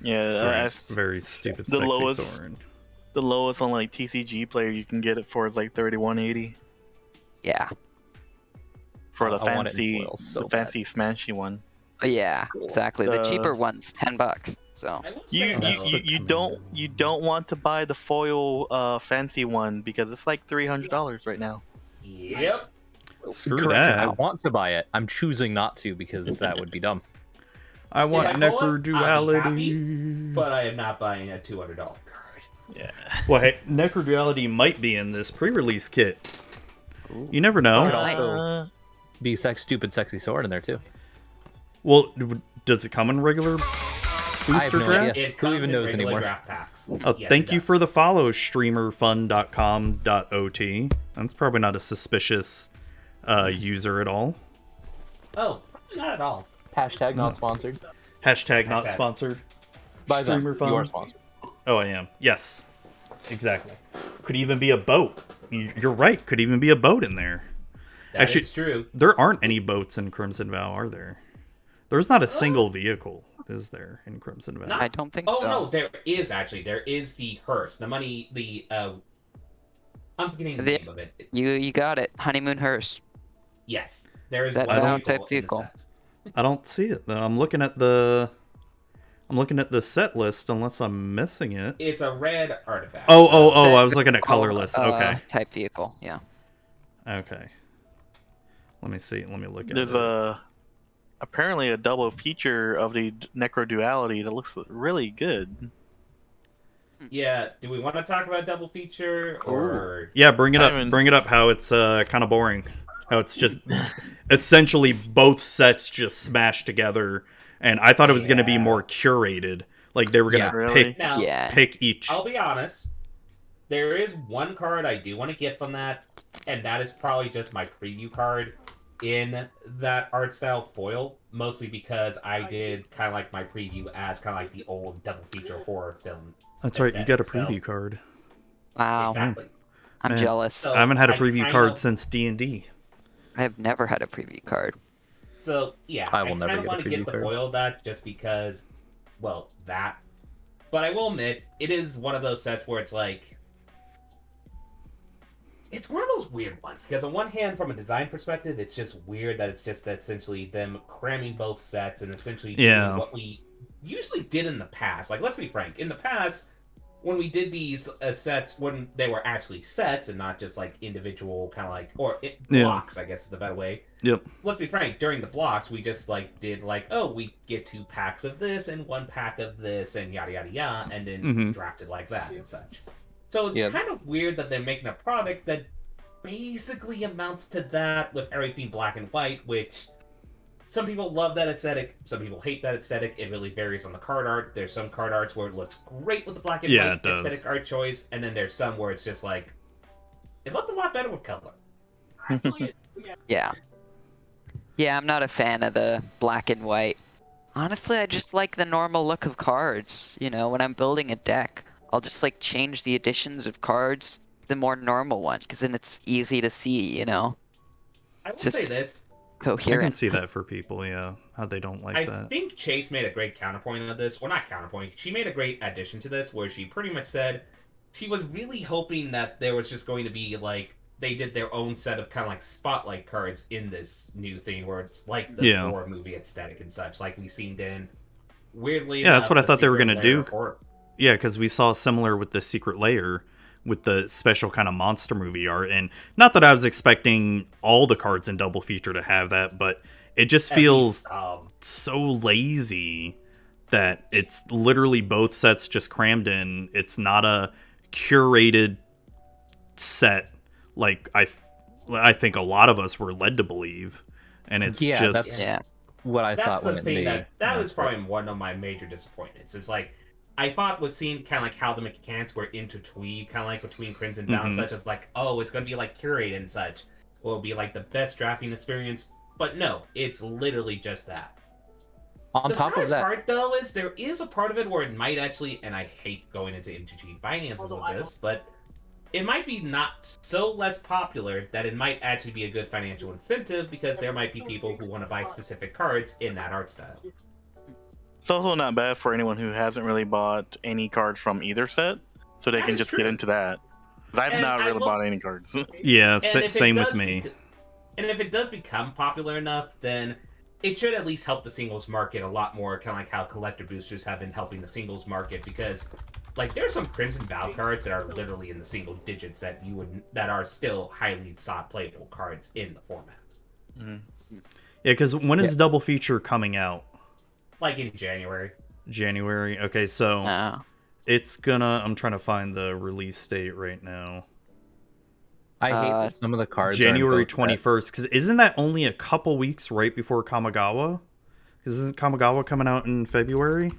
Yeah, Very, that's very stupid, the sexy lowest- Soren. the lowest on like TCG player you can get it for is like 3180 Yeah. for the I want it in fancy, foils so the fancy smashy one. Yeah, exactly. The Uh, cheaper one's $10. So I will say You That's though, the you don't want to buy the foil fancy one because it's like $300 right now. yep. Screw Correction, I that. want to buy it. I'm choosing not to because that would be dumb. I want Yeah, hold on. I'll Necroduality. be but I am not buying a $200 card. Yeah. Well, hey, Necroduality might be in this pre-release kit. You never know. Could also be stupid sexy sword in there too. Well, does it come in regular have booster no draft? idea. It Who comes even in knows regular anymore? draft packs. Oh, Yes, thank it you does. for the follow, streamerfun.com.ot. That's probably not a suspicious user at all. Oh, probably not at all. Hashtag not sponsored. Hashtag not Hashtag. sponsored. By them. Streamer fun. You are sponsored. Oh, I am. Yes. Exactly. Could even be a boat. You're right. Could even be a boat in there. That Actually- is true. There aren't any boats in Crimson Vow, are there? There's not a single vehicle, is there, in Crimson Vow? I don't think Oh so. no, there is actually. There is the hearse. The money. I'm forgetting the The- name of it. You got it. Honeymoon hearse. Yes, there is That one vow type in the vehicle. set. I don't see it though. I'm looking at the set list unless I'm missing it. It's a red artifact. Oh, That I was looking at colorless. Okay. Type vehicle, yeah. Okay. Let me see. Let me look at There's it. apparently a double feature of the Necroduality that looks really good. Yeah. Do we want to talk about double feature or? Yeah, bring it up. Simon. Bring it up how it's kind of boring. How it's just essentially both sets just smashed together. And I thought it was going to be Yeah. more curated. Like they were going Yeah. to Really? Now, pick each. I'll be honest. There is one card I do want to get from that, and that is probably just my preview card in that art style foil. Mostly because I did kind of like my preview as kind of like the old double feature horror film. That's right. You got a So- preview card. Wow. Exactly. I'm Man. jealous. So- I haven't had a I preview kind card of- since D&D. I have never had a preview card. So yeah, I will never kind of get a want to get preview the card. foil of that just because, well, that. But I will admit, it is one of those sets where it's like, it's one of those weird ones because on one hand, from a design perspective, it's just weird that it's just essentially them cramming both sets and essentially Yeah. doing what we usually did in the past. Like, let's be frank, in the past, when we did these sets when they were actually sets and not just like individual kind of like Yeah. blocks, I guess is the better way. Yep. Let's be frank, during the blocks we just like did like, oh, we get 2 packs of this and 1 pack of this and yada yada yada, and then Mhm. drafted like that and such. So it's Yeah. kind of weird that they're making a product that basically amounts to that with everything black and white, which some people love that aesthetic, some people hate that aesthetic. It really varies on the card art. There's some card arts where it looks great with the black and Yeah, white it does. aesthetic art choice, and then there's some where it's just like, it looked a lot better with color. Yeah. Yeah, I'm not a fan of the black and white. Honestly, I just like the normal look of cards. You know, when I'm building a deck, I'll just like change the additions of cards to the more normal one, because then it's easy to see, you know, I will Just say this. I can coherent. see that for people, yeah. How they don't like I that. think Chase made a great counterpoint of this. Well, not counterpoint. She made a great addition to this where she pretty much said she was really hoping that there was just going to be like they did their own set of kind of like spotlight cards in this new thing where it's like the Yeah. horror movie aesthetic and such, like we seen in weirdly. Yeah, that's enough, what I the thought they were Secret gonna Lair do. horror- Yeah, because we saw similar with the Secret Lair with the special kind of monster movie art. And not that I was expecting all the cards in Double Feature to have that, but it just at feels least, so lazy that it's literally both sets just crammed in. It's not a curated set like I think a lot of us were led to believe. And it's Yeah, just that's- Yeah. what I That's thought the when thing they that was announced it. probably one of my major disappointments. It's like I thought was seeing kind of like how the mechanics were intertwined, kind of like between Crimson Vow and Mhm. such. As like, oh, it's gonna be like curated and such, or it'll be like the best drafting experience. But no, it's literally just that. On The top of saddest that, part, though, is there is a part of it where it might actually, and I hate going into MTG finances with this, but it might be not so less popular that it might actually be a good financial incentive because there might be people who want to buy specific cards in that art style. It's also not bad for anyone who hasn't really bought any cards from either set, so they That can is just true. get into that. 'Cause I've And not I really will- bought any cards. Yeah, And if it same with does me. And if it does become popular enough, then it should at least help the singles market a lot more, kind of like how collector boosters have been helping the singles market. Because, like, there's some Crimson Vow cards that are literally in the single digits that are still highly sought playable cards in the format. Mhm. Yeah, because when is Double Feature coming out? Like in January. January. Okay, so No. it's gonna. I'm trying to find the release date right now. I hate that some of the cards January are in both 21st. Because isn't that only a couple weeks right before Kamigawa? Because isn't Kamigawa coming out in February?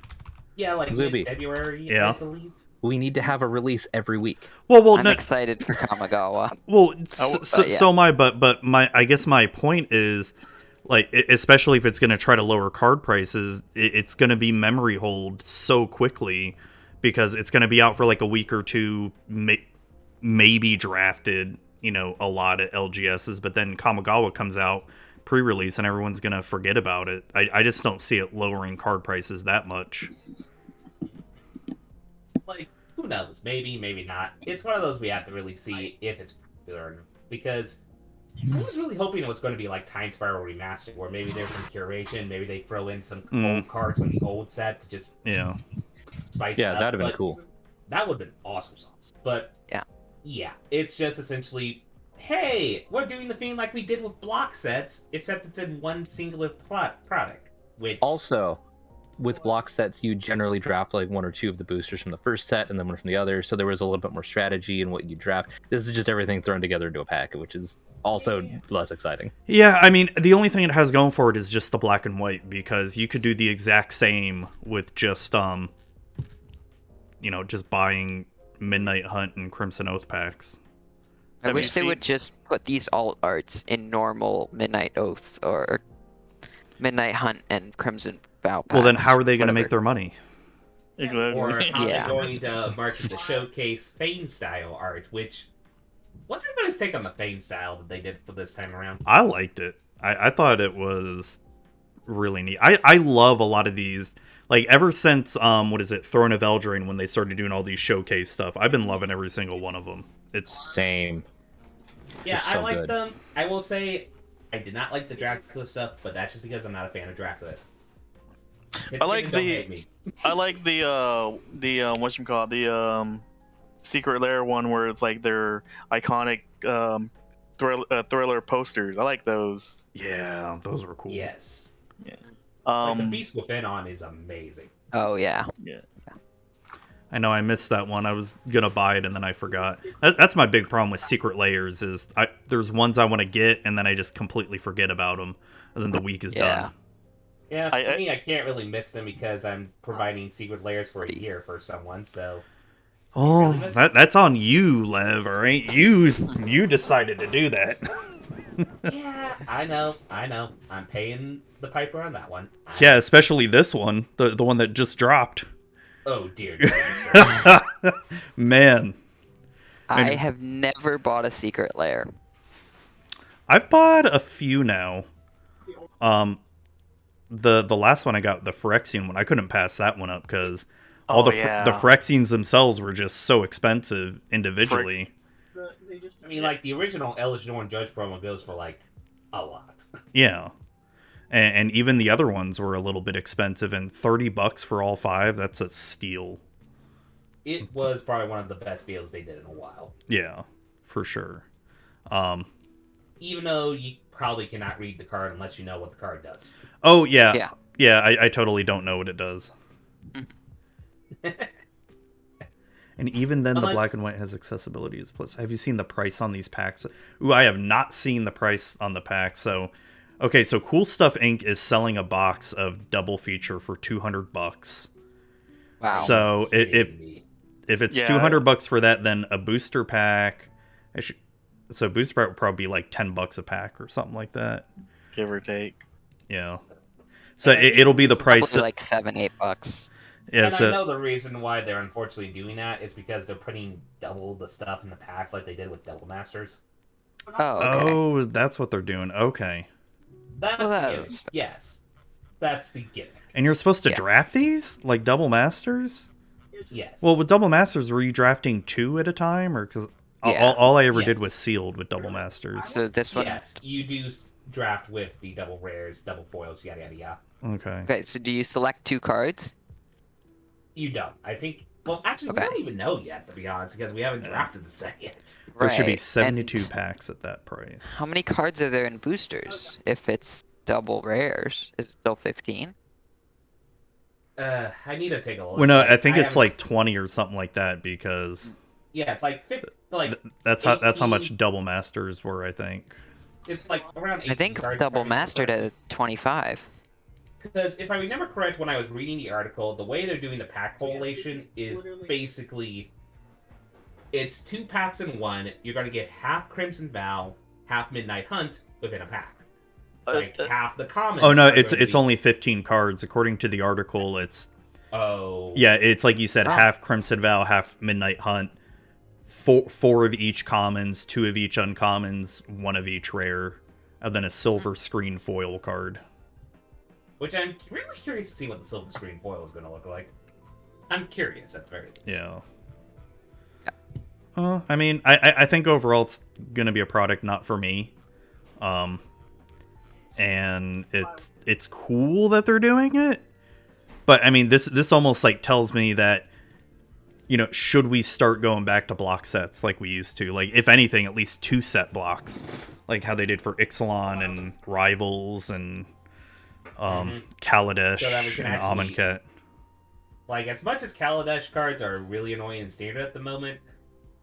Yeah, like Zuby. February, Yeah. I believe. We need to have a release every week. Well, I'm no, excited for Kamigawa. well, but so, yeah. so am I. But my, I guess my point is, like, especially if it's going to try to lower card prices, it's going to be memory hold so quickly because it's going to be out for like a week or two, maybe drafted, a lot at LGSs, but then Kamigawa comes out pre-release and everyone's going to forget about it. I just don't see it lowering card prices that much. Like, who knows? Maybe, maybe not. It's one of those we have to really see if it's popular or not. Because I was really hoping it was going to be like Time Spiral Remastered, where maybe there's some curation, maybe they throw in some old cards from the old set to just Yeah. spice Yeah, it up. that'd have been but cool. That would have been awesome sauce. But yeah, it's just essentially, hey, we're doing the thing like we did with block sets, except it's in one singular product. Which Also, with block sets, you generally draft like one or two of the boosters from the first set and then one from the other, so there was a little bit more strategy in what you draft. This is just everything thrown together into a packet, which is also less exciting. Yeah, I mean, the only thing it has going for it is just the black and white, because you could do the exact same with just just buying Midnight Hunt and Crimson Oath packs. I wish they would just put these alt arts in normal Midnight Oath or Midnight Hunt and Crimson Vow packs. Well, then how are they going to whatever. make their money? Exactly. Or how Yeah. they're going to market the showcase Fane style art, which what's everybody's take on the Fane style that they did for this time around? I liked it. I thought it was really neat. I love a lot of these. Like, ever since, Throne of Eldraine, when they started doing all these showcase stuff, I've been loving every single one of them. It's Same. Yeah, It's so I like good. them. I will say I did not like the Dracula stuff, but that's just because I'm not a fan of Dracula. I like Don't hate me. I like the whatchamacallit, the Secret Lair one where it's like their iconic thriller posters. I like those. yeah, those were cool. Yes. Like the Um, Beast Within on is amazing. Oh yeah. yeah. I know I missed that one. I was gonna buy it and then I forgot. That's my big problem with Secret Layers is there's ones I want to get and then I just completely forget about them, and then the week is Yeah. done. Yeah, for me, I can't really miss them because I'm providing secret layers for a year for someone, so... Oh, Really miss that's on you, Lev, all right? You decided to do that. Yeah, I know. I'm paying the piper on that one. Yeah, especially this one, the one that just dropped. Oh, dear. Man, I have never bought a secret lair. I've bought a few now. The last one I got, the Phyrexian one, I couldn't pass that one up because all the Phyrexians themselves were just so expensive individually. I mean, like, the original Eldritch Norn Judge promo goes for, like, a lot. Yeah. And even the other ones were a little bit expensive, and $30 for all 5, that's a steal. It was probably one of the best deals they did in a while. Yeah, for sure. Even though you probably cannot read the card unless you know what the card does. Oh, yeah. Yeah, I totally don't know what it does. And even then, the black and white has accessibility as plus. Have you seen the price on these packs? Ooh, I have not seen the price on the pack, so Okay, so Cool Stuff Inc. is selling a box of double feature for $200. Wow. So Crazy. if it's Yeah. $200 for that, then a booster pack. So booster pack would probably be like $10 a pack or something like that. Give or take. Yeah. So it'll be the price. Probably like $7-8. Yeah. And So I know the reason why they're unfortunately doing that is because they're putting double the stuff in the packs like they did with Double Masters. Oh, okay. oh, that's what they're doing. Okay. That's Well, the that gimmick. is- Yes. That's the gimmick. And you're supposed to Yeah. draft these like double masters? Yes. Well, with double masters, were you drafting 2 at a time, or because Yeah. all I ever did Yes. was sealed with double masters? So this one. yes, you do draft with the double rares, double foils, yada yada yada. Okay. Okay, so do you select 2 cards? You don't. I think. Well, actually, Okay. we don't even know yet, to be honest, because we haven't drafted the set yet. There should be Right, 72 and packs at that price. How many cards are there in boosters? If it's double rares, is it still 15? I need to take a look. Well, no, Like, I think it's haven't- like 20 or something like that because Yeah, it's like 50, like that's how much 18. double masters were. I think. it's like around 18 I think cards, double if I remember mastered correctly. at 25. Because if I remember correct, when I was reading the article, the way they're doing the pack correlation is basically it's 2 packs in one. You're going to get half Crimson Vow, half Midnight Hunt within a pack. Like half the commons. Oh no, are it's going to it's be- only 15 cards according to the article. It's Oh. yeah, it's like you said, Oh. half Crimson Vow, half Midnight Hunt, four of each commons, 2 of each uncommons, 1 of each rare, and then a silver screen foil card. Which I'm really curious to see what the silver screen foil is going to look like. I'm curious at the very least. Yeah. I mean, I think overall it's gonna be a product not for me, and it's cool that they're doing it, but I mean this almost like tells me that, you know, should we start going back to block sets like we used to? Like, if anything, at least 2 set blocks, like how they did for Ixalan and Rivals and Kaladesh So that we can and actually- Amonkhet. Like, as much as Kaladesh cards are really annoying in standard at the moment,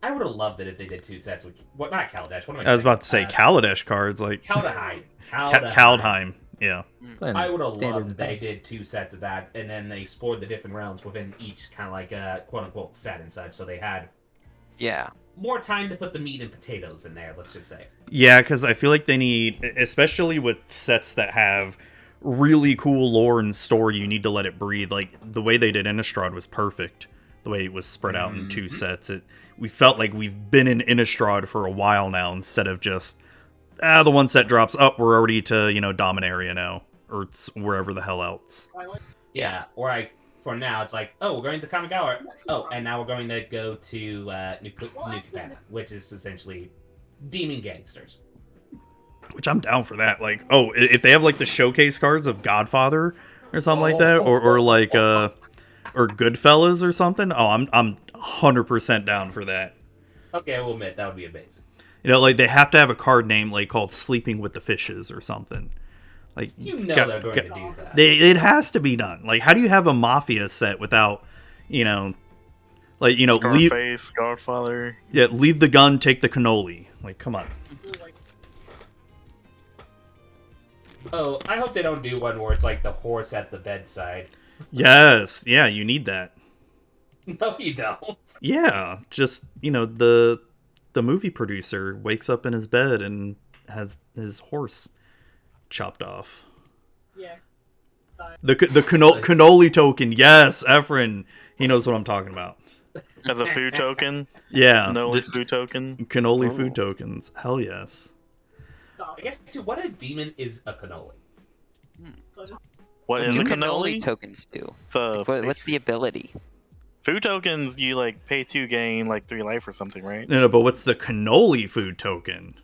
I would have loved it if they did 2 sets. With, what, not Kaladesh. What am I I was about to say saying? Kaladesh cards, like Kaldheim. Kaldheim. Yeah. Playing I would have standard loved if they best. did 2 sets of that, and then they explored the different realms within each kind of like a quote-unquote set and such, so they had Yeah. more time to put the meat and potatoes in there, let's just say. Yeah, because I feel like they need, especially with sets that have really cool lore and story, you need to let it breathe. Like, the way they did Innistrad was perfect. The way it was spread out in 2 sets. We felt like we've been in Innistrad for a while now, instead of just, the 1 set drops, we're already to, you know, Dominaria now. Or it's wherever the hell else. Yeah, or for now, it's like, oh, we're going to Kamigawa. Oh, and now we're going to go to New Cabana, which is essentially Demon Gangsters. Which I'm down for that. Like, if they have like the showcase cards of Godfather or something like that, or like or Goodfellas or something. I'm 100% down for that. Okay, I will admit, that would be amazing. You know, like they have to have a card name like called Sleeping with the Fishes or something. Like, You it's know got- they're going got- to do that. it has to be done. Like, how do you have a Mafia set without, you know, like, you know, leave Scarface, Godfather. leave the gun, take the cannoli. Like, come on. Oh, I hope they don't do one where it's like the horse at the bedside. Yes, yeah, you need that. No, you don't. Yeah, just, you know, the movie producer wakes up in his bed and has his horse chopped off. Yeah. The cannoli token, yes, Efren, he knows what I'm talking about. As a food token. Yeah, No the food token. cannoli Oh. food tokens, hell yes. I guess, too, what a demon is a cannoli? What What is do a cannoli cannoli? tokens do? The What's the ability? food tokens? You like pay 2, gain like 3 life or something, right? No, but what's the cannoli food token?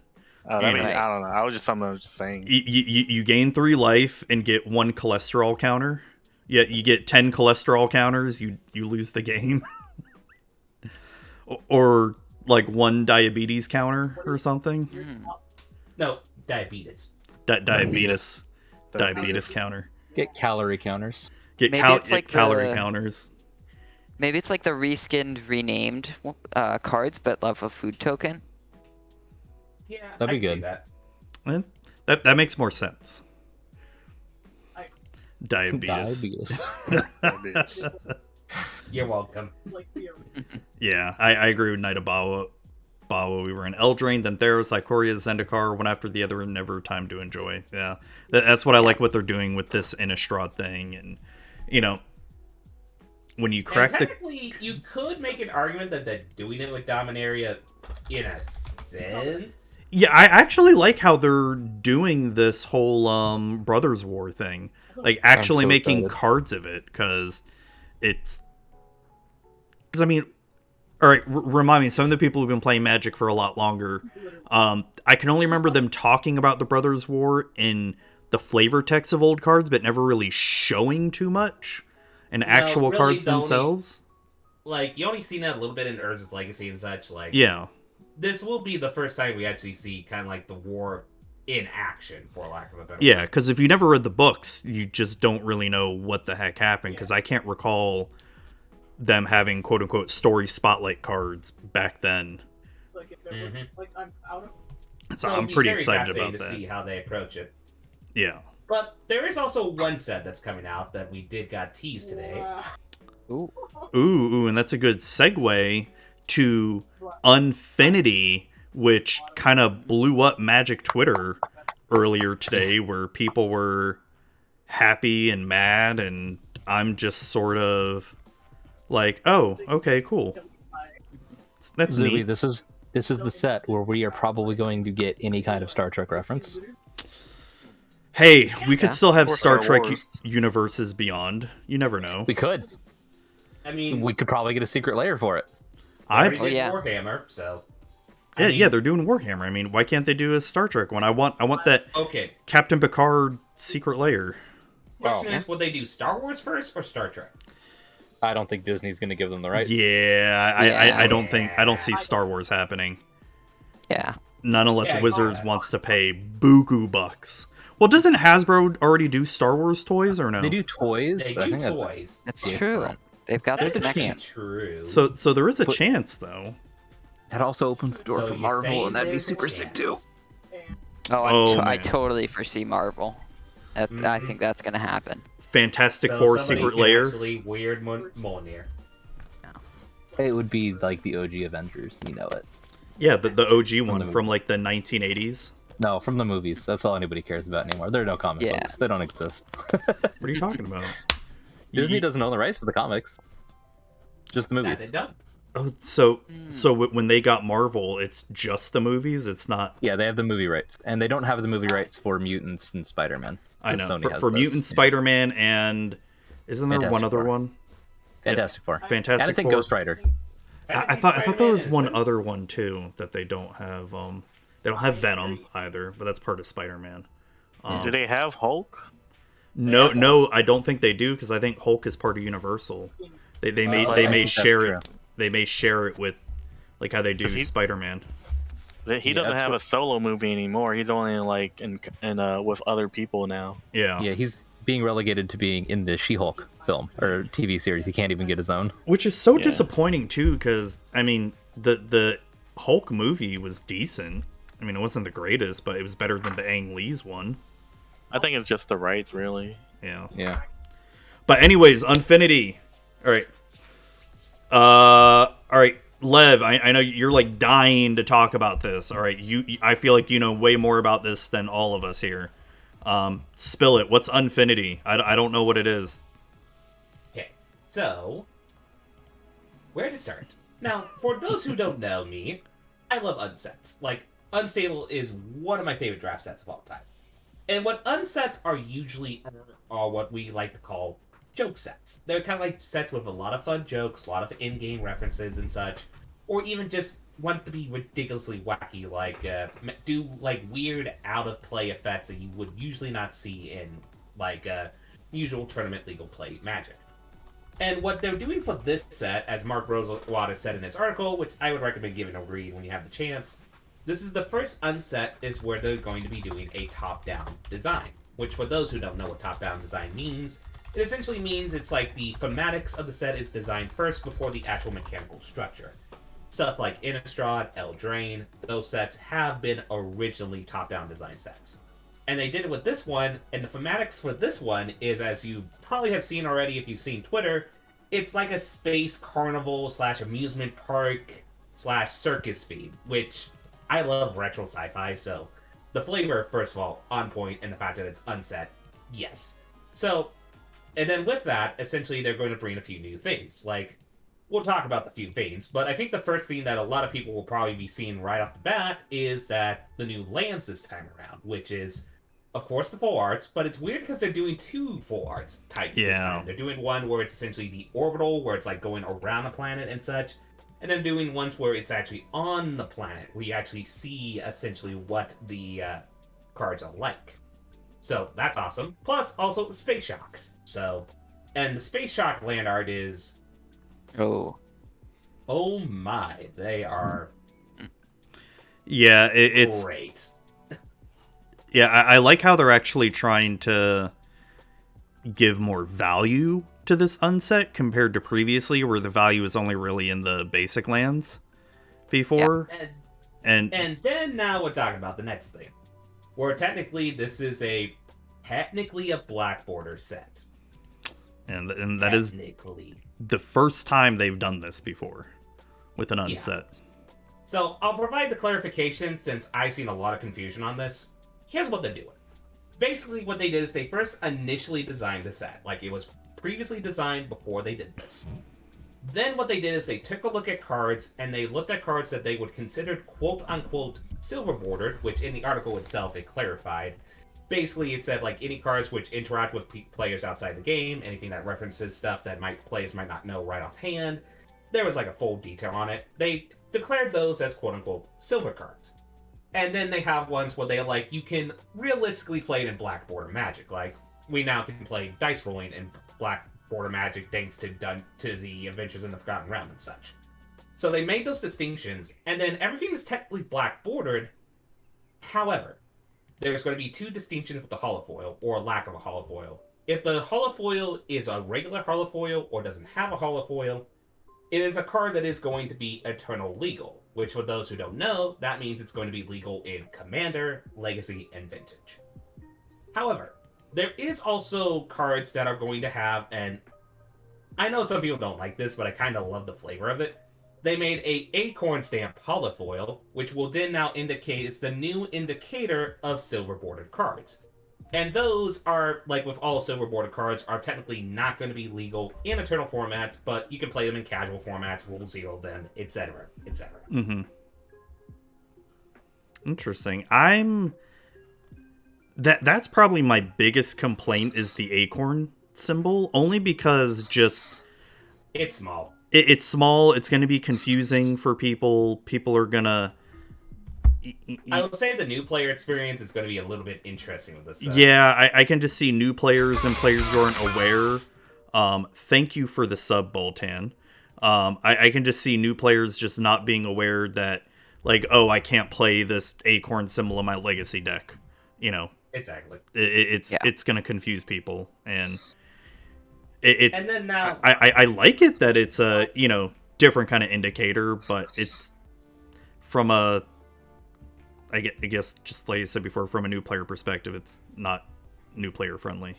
I mean, Right. I don't know. I was just saying. You gain 3 life and get 1 cholesterol counter. Yeah, you get 10 cholesterol counters, you lose the game. Or like 1 diabetes counter or something. No, diabetes. Diabetes counter. Get calorie counters. Get Maybe it's like calorie the- counters. Maybe it's like the reskinned, renamed cards, but love a food token. Yeah, That'd be I can see good. that. Eh, That makes more sense. Diabetes. You're welcome. Yeah, I agree with Knight of Bawa. We were in Eldraine, then Theros, Ikoria, Zendikar, one after the other, and never time to enjoy. Yeah, that's what I like what they're doing with this Innistrad thing, and you know, when you crack and technically, you could make an argument that they're doing it with Dominaria in a sense. Yeah, I actually like how they're doing this whole Brothers War thing, like actually so making excited. cards of it, because I mean. All right, remind me, some of the people who've been playing Magic for a lot longer, I can only remember them talking about the Brothers War in the flavor text of old cards, but never really showing too much in actual really, cards the only- themselves. Like, you only seen that a little bit in Urza's Legacy and such. Like, Yeah. this will be the first time we actually see kind of like the war in action, for lack of a better Yeah, word. because if you never read the books, you just don't really know what the heck happened, because I can't recall them having quote-unquote story spotlight cards back then. Mhm. So it'll I'm be pretty very excited fascinating about to that. see how they approach it. Yeah. But there is also one set that's coming out that we got teased today. Ooh, and that's a good segue to Unfinity, which kind of blew up Magic Twitter earlier today, where people were happy and mad, and I'm just sort of like, oh, okay, cool. That's Zuby, neat. this is the set where we are probably going to get any kind of Star Trek reference. Hey, we could Yeah. still have Or Star Star Trek Wars. universes beyond. You never know. We could. I mean, We could probably get a secret layer for it. they already I did yeah. Warhammer, so. yeah, they're doing Warhammer. I mean, why can't they do a Star Trek one? I want that Okay. Captain Picard secret layer. Question Oh. is, would they do Star Wars first or Star Trek? I don't think Disney's going to give them the rights. Yeah, Yeah. I don't see Star Wars happening. Yeah. Not unless Yeah, Wizards yeah. wants to pay buku bucks. Well, doesn't Hasbro already do Star Wars toys or no? They do toys, They but I do think that's toys. That's different. true. They've got That's the actually chance. true. So there is a But- chance though. that also opens the door So for you Marvel, say and that'd be there's a super sick too. chance. Oh, I man. totally foresee Marvel. I Mhm. think that's gonna happen. Fantastic So Four somebody secret can layer. actually weird Mjolnir. It would be like the OG Avengers, you know it. Yeah, the OG one movie. from like the 1980s. No, from the movies. That's all anybody cares about anymore. There are no comic Yeah. books. They don't exist. What are you talking about? Disney You- doesn't own the rights to the comics. Just the That movies. it done. Oh, so when they got Marvel, it's just the movies. It's not. Yeah, they have the movie rights, and they don't have the movie rights for Mutants and Spider-Man. I know Sony for, has for those. Mutant Spider-Man and isn't there one Fantastic other Four. one? Fantastic Four. Fantastic And I think Four. Ghost Rider. I thought there was one other one too that they don't have. They don't have Venom either, but that's part of Spider-Man. Do they have Hulk? No, I don't think they do because I think Hulk is part of Universal. They may I they think may that's share true. it. They may share it with like how they do Does he- Spider-Man. He Yeah, doesn't that's have what- a solo movie anymore. He's only like in with other people now. Yeah. Yeah, he's being relegated to being in the She-Hulk film or TV series. He can't even get his own. Which is so Yeah. disappointing too, because I mean the Hulk movie was decent. I mean, it wasn't the greatest, but it was better than the Ang Lee's one. I think it's just the rights, really. Yeah. Yeah. But anyways, Unfinity. All right. All right, Lev. I know you're like dying to talk about this. All right, I feel like you know way more about this than all of us here. Spill it. What's Unfinity? I don't know what it is. Okay, so where to start? Now, for those who don't know me, I love unsets. Like, Unstable is one of my favorite draft sets of all time. And what unsets are usually are what we like to call joke sets. They're kind of like sets with a lot of fun jokes, a lot of in-game references and such, or even just want to be ridiculously wacky, like do like weird out-of-play effects that you would usually not see in like usual tournament legal play Magic. And what they're doing for this set, as Mark Rosewater said in his article, which I would recommend giving a read when you have the chance, this is the first unset is where they're going to be doing a top-down design. Which, for those who don't know what top-down design means, it essentially means it's like the thematics of the set is designed first before the actual mechanical structure. Stuff like Innistrad, Eldraine, those sets have been originally top-down design sets. And they did it with this one, and the thematics for this one is, as you probably have seen already if you've seen Twitter, it's like a space carnival slash amusement park slash circus theme, which I love retro sci-fi, so the flavor, first of all, on point, and the fact that it's unset, yes. So, and then with that, essentially they're going to bring a few new things. Like, we'll talk about the few things, but I think the first thing that a lot of people will probably be seeing right off the bat is that the new lands this time around, which is, of course, the full arts, but it's weird because they're doing two full arts types this time. They're doing one where it's essentially the orbital, where it's like going around the planet and such, and then doing ones where it's actually on the planet, where you actually see essentially what the cards are like. So that's awesome. Plus, also Space Shocks. So, and the Space Shock land art is... Oh my, they are... Yeah, it's... great. Yeah, I like how they're actually trying to give more value to this unset compared to previously, where the value is only really in the basic lands before. Yeah. And then now we're talking about the next thing, where technically this is technically a black border set. And that is the first time they've done this before with an unset. Yeah. So I'll provide the clarification since I've seen a lot of confusion on this. Here's what they're doing. Basically, what they did is they first initially designed the set. Like, it was previously designed before they did this. Then what they did is they took a look at cards, and they looked at cards that they would consider quote-unquote silver-bordered, which in the article itself it clarified. Basically, it said, like, any cards which interact with players outside the game, anything that references stuff that players might not know right offhand. There was, like, a full detail on it. They declared those as quote-unquote silver cards. And then they have ones where they like, you can realistically play it in black border Magic. Like, we now can play dice rolling in black border Magic thanks to the Adventures in the Forgotten Realm and such. So they made those distinctions, and then everything is technically black bordered. However, there's going to be two distinctions with the holofoil, or lack of a holofoil. If the holofoil is a regular holofoil or doesn't have a holofoil, it is a card that is going to be eternal legal, which for those who don't know, that means it's going to be legal in Commander, Legacy, and Vintage. However, there is also cards that are going to have, and I know some people don't like this, but I kind of love the flavor of it. They made a acorn stamp holofoil, which will then now indicate it's the new indicator of silver bordered cards. And those are, like with all silver border cards, are technically not going to be legal in Eternal formats, but you can play them in casual formats, rule zero them, etc., etc. Mm-hmm. Interesting. That's probably my biggest complaint is the acorn symbol, only because just... It's small. It's small, it's going to be confusing for people. People are going to... I will say the new player experience is going to be a little bit interesting with this. Yeah, I can just see new players and players who aren't aware. Thank you for the sub, Boltan. I can just see new players just not being aware that, like, oh, I can't play this acorn symbol in my legacy deck. You know, exactly. It's going to confuse people, and it's. And then now, I like it that it's a different kind of indicator, but it's from a. I guess, just like I said before, from a new player perspective, it's not new player friendly.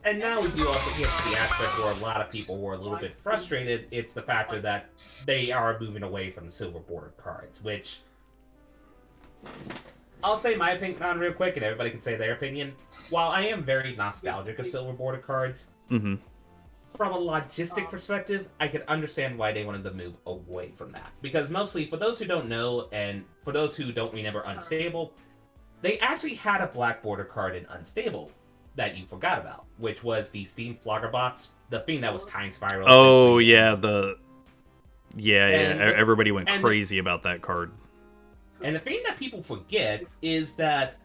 And now we do also get to the aspect where a lot of people were a little bit frustrated. It's the factor that they are moving away from the silver bordered cards, which I'll say my opinion on real quick, and everybody can say their opinion. While I am very nostalgic of silver bordered cards, from a logistic perspective, I can understand why they wanted to move away from that. Because mostly, for those who don't know, and for those who don't remember Unstable, they actually had a black border card in Unstable that you forgot about, which was the Steam Floggerbots, the thing that was Time Spiral. Oh, yeah, everybody went crazy about that card. And the thing that people forget is that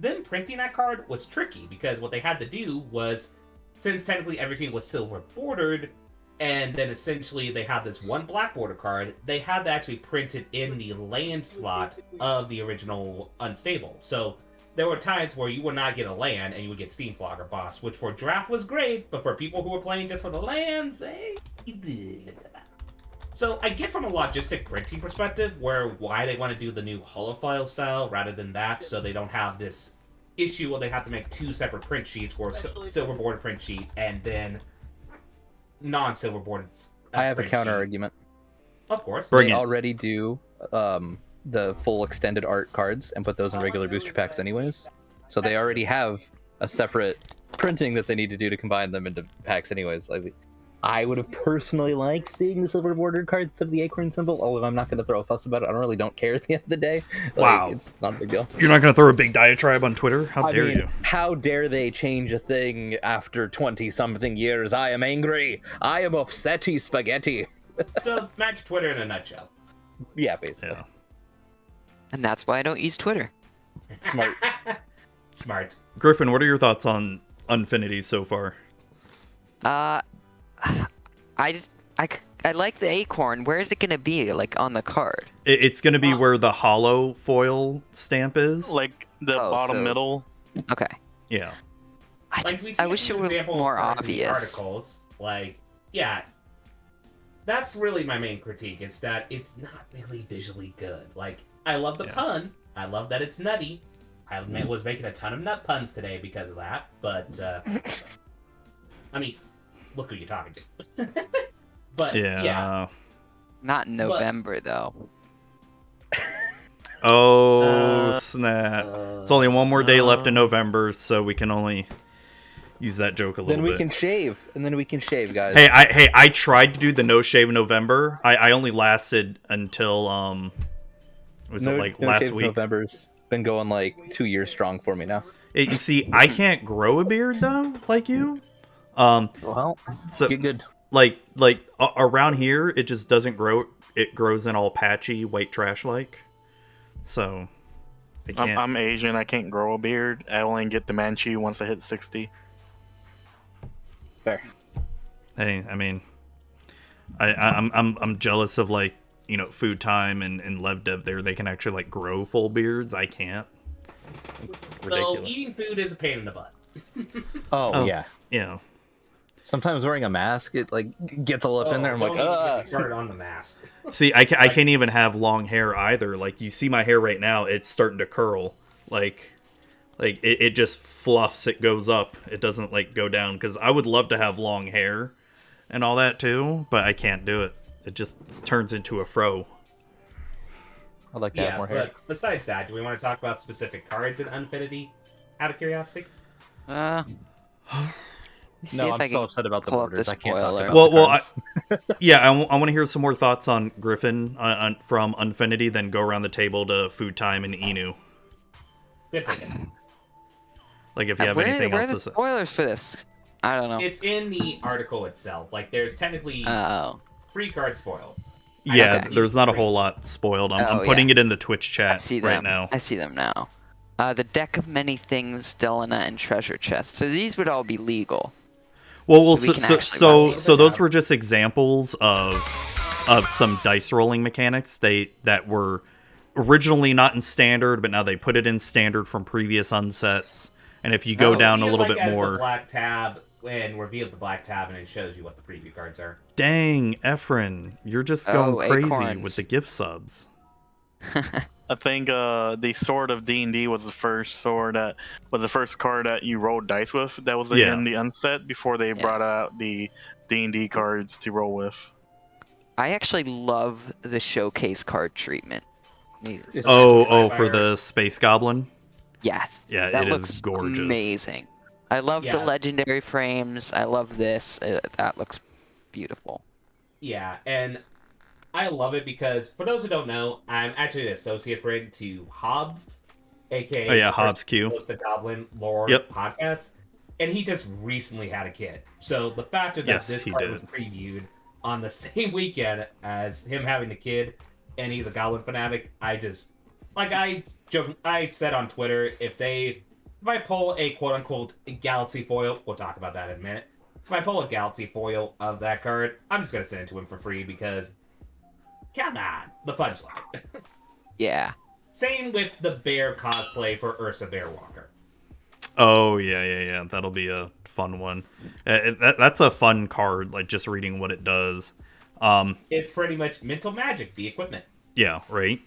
them printing that card was tricky, because what they had to do was, since technically everything was silver bordered, and then essentially they have this one black border card, they had to actually print it in the land slot of the original Unstable. So there were times where you would not get a land and you would get Steam Flogger Boss, which for draft was great, but for people who were playing just for the lands, So I get from a logistic printing perspective why they want to do the new holofoil style rather than that, so they don't have this issue will they have to make 2 separate print sheets, or silverboard print sheet, and then non-silverboard. I have a print counter sheet. argument. Of course. Bring They it. already do the full extended art cards and put those in regular booster packs anyways. So they That's already have a separate printing that they need to do to combine them into packs anyways. Like, I would have personally liked seeing the silver bordered cards of the acorn symbol, although I'm not going to throw a fuss about it. I really don't care at the end of the day. Like, Wow. It's not a big deal. You're not going to throw a big diatribe on Twitter? How dare you? How dare they change a thing after 20-something years? I am angry. I am upsetty spaghetti. So, Magic Twitter in a nutshell. Yeah, basically. Yeah. And that's why I don't use Twitter. Smart. Smart. Griffin, what are your thoughts on Unfinity so far? I like the acorn. Where is it gonna be? Like on the card? It's going to be where the hollow foil stamp is. Like the Oh, bottom so- middle. Okay. Yeah. Like, we see I a wish few it were example more cards in the obvious. articles. Like, yeah, that's really my main critique. It's that it's not really visually good. Like, I love the Yeah. pun. I love that it's nutty. I was making a ton of nut puns today because of that. But I mean, look who you're talking to. But yeah. Not in November though. Oh, snap. It's only one more day left in uh, November, so we can only use that joke a little Then bit. we can shave, and then we can shave, guys. Hey, I tried to do the no shave November. I only lasted until was it like last Shave week? November's been going like 2 years strong for me now. You see, I can't grow a beard though, like you. Well, So get good. like around here, it just doesn't grow. It grows in all patchy, white trash like. So I can't. I'm Asian. I can't grow a beard. I only get the Manchu once I hit 60. Fair. Hey, I mean, I'm jealous of like Food Time and LevDev there. They can actually like grow full beards. I can't. It's So ridiculous. eating food is a pain in the butt. Oh, yeah. Yeah. Sometimes wearing a mask, it like gets all up in there. I'm like, don't even get ah. me started on the mask. See, I can't even have long hair either. Like you see my hair right now, it's starting to curl. Like it just fluffs. It goes up. It doesn't like go down. Because I would love to have long hair and all that too, but I can't do it. It just turns into a fro. I'd like to have Yeah, more hair. but besides that, do we want to talk about specific cards in Unfinity? Out of curiosity? See No, if I'm I still can upset about the pull up borders. the I can't talk spoiler. about Well, the well, cards. Yeah, I want to hear some more thoughts on Griffin from Unfinity, then go around the table to Food Time and Inu. Good thinking. Like if you have where anything are else the to say. spoilers for this? I don't know. It's in the article itself. Like, there's technically Oh. free card spoiled. Yeah, Okay. there's not a whole lot spoiled. I'm Oh, putting yeah. it in the Twitch I chat see right them. now. I see them now. The deck of many things, Delana, and treasure chest. So these would all be legal. Well, So we can actually so run those this were just examples of some dice rolling mechanics that were originally not in standard, but now they put it in standard from previous unsets. And if you go No, down see a it, little like, bit as the more, black tab, and reveal the black tab, and it shows you what the preview cards are. dang, Efren, you're just Oh, going crazy acorns. with the gift subs. I think the Sword of D&D was the first sword that was the first card that you rolled dice with. That was Yeah. in the unset before they brought out the D&D cards to roll with. I actually love the showcase card treatment. It's- Oh, Sapphire. for the Space Goblin? Yes. Yeah, that it is looks gorgeous. amazing. I love the Yeah. legendary frames. I love this. That looks beautiful. Yeah, and I love it because, for those who don't know, I'm actually an associate friend to Hobbs, aka Oh yeah, the Hobbs person Q. who hosts the Goblin Lore Yep. podcast, and he just recently had a kid. So the fact that Yes, this he card did. was previewed on the same weekend as him having the kid, and he's a Goblin fanatic, I said on Twitter, if I pull a quote unquote galaxy foil, we'll talk about that in a minute. If I pull a galaxy foil of that card, I'm just gonna send it to him for free because, come on, the punchline. Yeah. Same with the bear cosplay for Ursa Bearwalker. Oh yeah. That'll be a fun one. That's a fun card. Like just reading what it does. It's pretty much mental magic, the equipment. Yeah, right.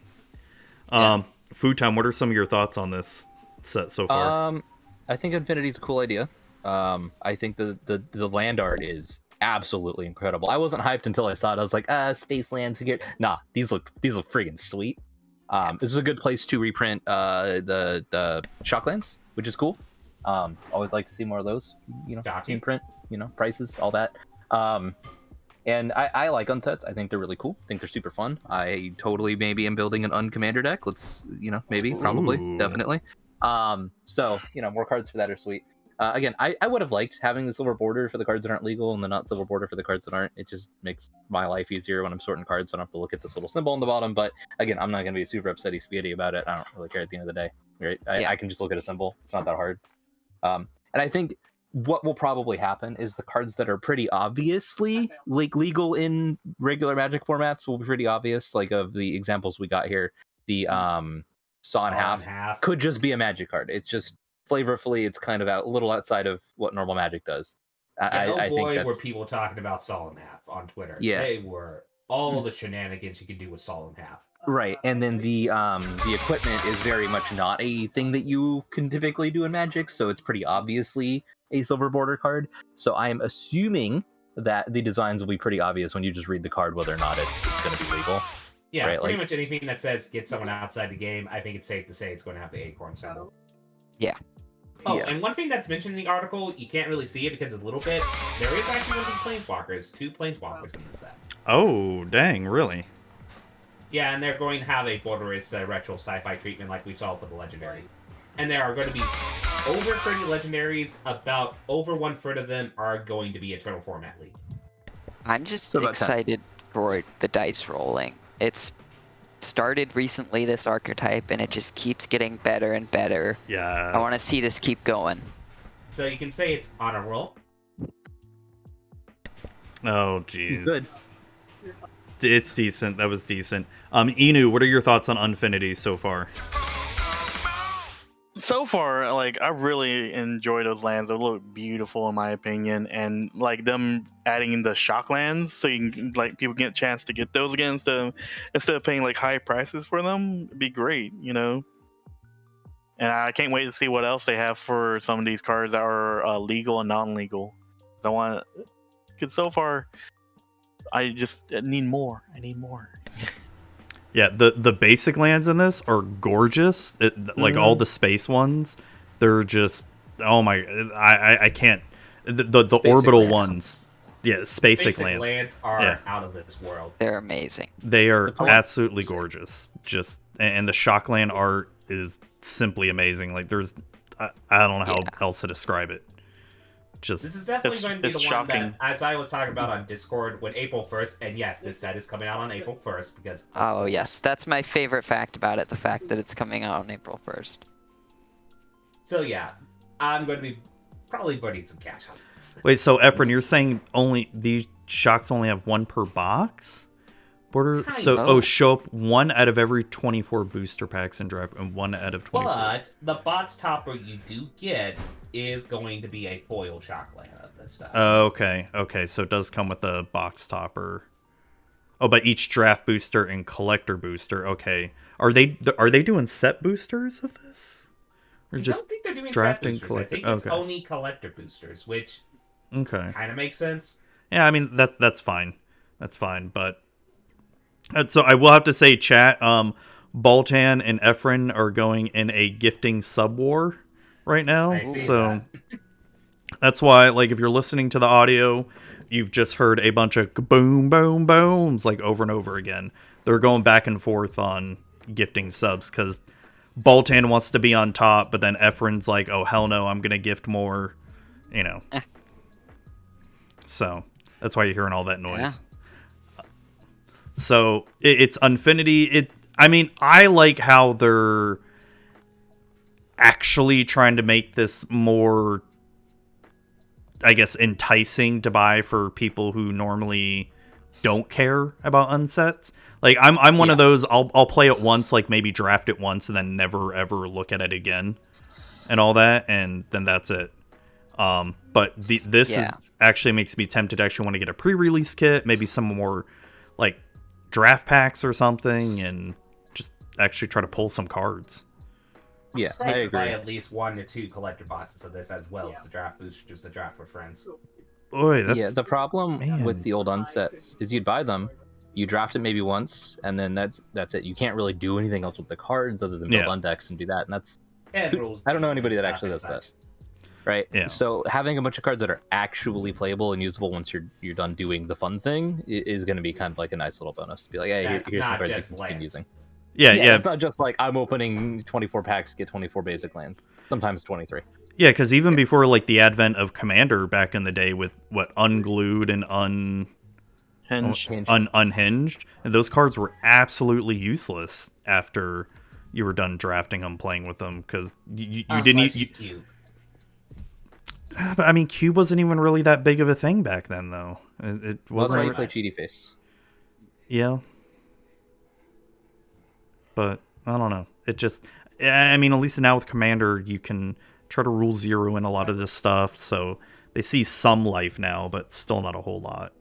Yeah. Food Time. What are some of your thoughts on this set so far? I think Infinity's a cool idea. I think the land art is absolutely incredible. I wasn't hyped until I saw it. I was like, space lands here. Nah, these look friggin' sweet. This is a good place to reprint the Shocklands, which is cool. Always like to see more of those. Team print, prices, all that. And I like unsets. I think they're really cool. I think they're super fun. I totally maybe am building an uncommander deck. Let's, maybe, probably, Ooh. definitely. So, more cards for that are sweet. Again, I would have liked having the silver border for the cards that aren't legal and the not silver border for the cards that aren't. It just makes my life easier when I'm sorting cards, so I don't have to look at this little symbol on the bottom. But again, I'm not going to be super upsetty spaghetti about it. I don't really care at the end of the day. Right? I can just look at a symbol. It's not that hard. And I think what will probably happen is the cards that are pretty obviously like legal in regular Magic formats will be pretty obvious. Like of the examples we got here, the Saw in Half could just be a Magic card. It's just flavorfully, it's kind of a little outside of what normal Magic does. I think were people talking about Saw in Half on Twitter. Yeah. They were all the shenanigans you could do with Saw in Half. Right, and then the equipment is very much not a thing that you can typically do in Magic, so it's pretty obviously a silver border card. So I am assuming that the designs will be pretty obvious when you just read the card whether or not it's going to be legal. Yeah, right? Pretty much anything that says get someone outside the game, I think it's safe to say it's going to have the acorn symbol. Yeah. Oh, Yeah. and one thing that's mentioned in the article, you can't really see it because it's a little bit. There is actually going to be Planeswalkers, 2 Planeswalkers in this set. Oh, dang, really? Yeah, and they're going to have a borderless retro sci-fi treatment like we saw for the Legendary. And there are going to be over 30 Legendaries, about over 1/3 of them are going to be Eternal Format League. I'm just So about excited for the dice rolling. It's started recently, this archetype, and it just keeps getting better and better. Yeah. I want to see this keep going. So you can say it's on a roll. Oh, jeez. Good. It's decent. That was decent. Inu, what are your thoughts on Unfinity so far? So far, like, I really enjoy those lands. They look beautiful in my opinion, and like them adding in the shock lands, so you can, like, people get a chance to get those again instead of paying like high prices for them. It'd be great, And I can't wait to see what else they have for some of these cards that are legal and non-legal. Because so far, I just need more. I need more. Yeah, the basic lands in this are gorgeous. Like all the space ones, they're just I can't. The orbital lands. ones, yeah, basic Basic land. lands are Yeah. out of this world. They're amazing. They are The absolutely sick. gorgeous. And the Shockland art is simply amazing. Like I don't know how Yeah. else to describe it. This Just is definitely It's- going to be it's the shocking. one that, as I was talking about on Discord, when April 1st, and yes, this set is coming out on April 1st because. Oh, yes. That's my favorite fact about it, the fact that it's coming out on April 1st. So yeah, I'm going to be probably putting some cash on this. wait. So Efren, you're saying only these shocks only have one per box? Border. Kind So of. show up 1 out of every 24 booster packs and drop, and 1 out of 24. But the box topper you do get is going to be a foil shock land of this stuff. Okay. So it does come with a box topper. Oh, but each draft booster and collector booster. Okay. Are they doing set boosters of this? Or I just don't think they're doing drafting set boosters. collector- I think it's okay. only collector boosters, which okay? kind of makes sense. Yeah, I mean that's fine. That's fine. But so I will have to say, chat. Baltan and Efren are going in a gifting sub war right now. I see So that's why, like, if you're listening to the audio, you've just heard a bunch of boom, boom, booms, like, over and over again. They're going back and forth on gifting subs, because Baltan wants to be on top, but then Efren's like, oh, hell no, I'm going to gift more, So, that's why you're hearing all that noise. So, it's Unfinity. I mean, I like how they're actually trying to make this more, I guess, enticing to buy for people who normally don't care about unsets. Like, I'm one of those. I'll play it once, like maybe draft it once, and then never ever look at it again, and all that, and then that's it. But this is actually makes me tempted to actually want to get a pre-release kit, maybe some more like draft packs or something, and just actually try to pull some cards. Yeah, I I agree. buy at least 1 or 2 collector boxes of this, as well as the draft boosters, the draft for friends. Boy, that's Yeah, the problem man. with the old unsets is you'd buy them, you draft it maybe once, and then that's it. You can't really do anything else with the cards other than build Yeah. undecks and do that. And that's And rules. I don't know anybody that stuff actually and does that. such. right. Yeah. So having a bunch of cards that are actually playable and usable once you're done doing the fun thing is going to be kind of like a nice little bonus to be like, hey, That's here's some not cards you just can keep lands. using. Yeah. It's not just like I'm opening 24 packs, get 24 basic lands. Sometimes 23. Yeah, because even before like the advent of Commander back in the day with what Unglued and Hinge. Unhinged, and those cards were absolutely useless after you were done drafting them, playing with them, because you didn't. Unless you cube. But I mean, Cube wasn't even really that big of a thing back then, though. It Well, that's why wasn't. you play Cheaty Face. Yeah. But I don't know. It just. I mean, at least now with Commander, you can try to rule zero in a lot of this stuff, so they see some life now, but still not a whole lot.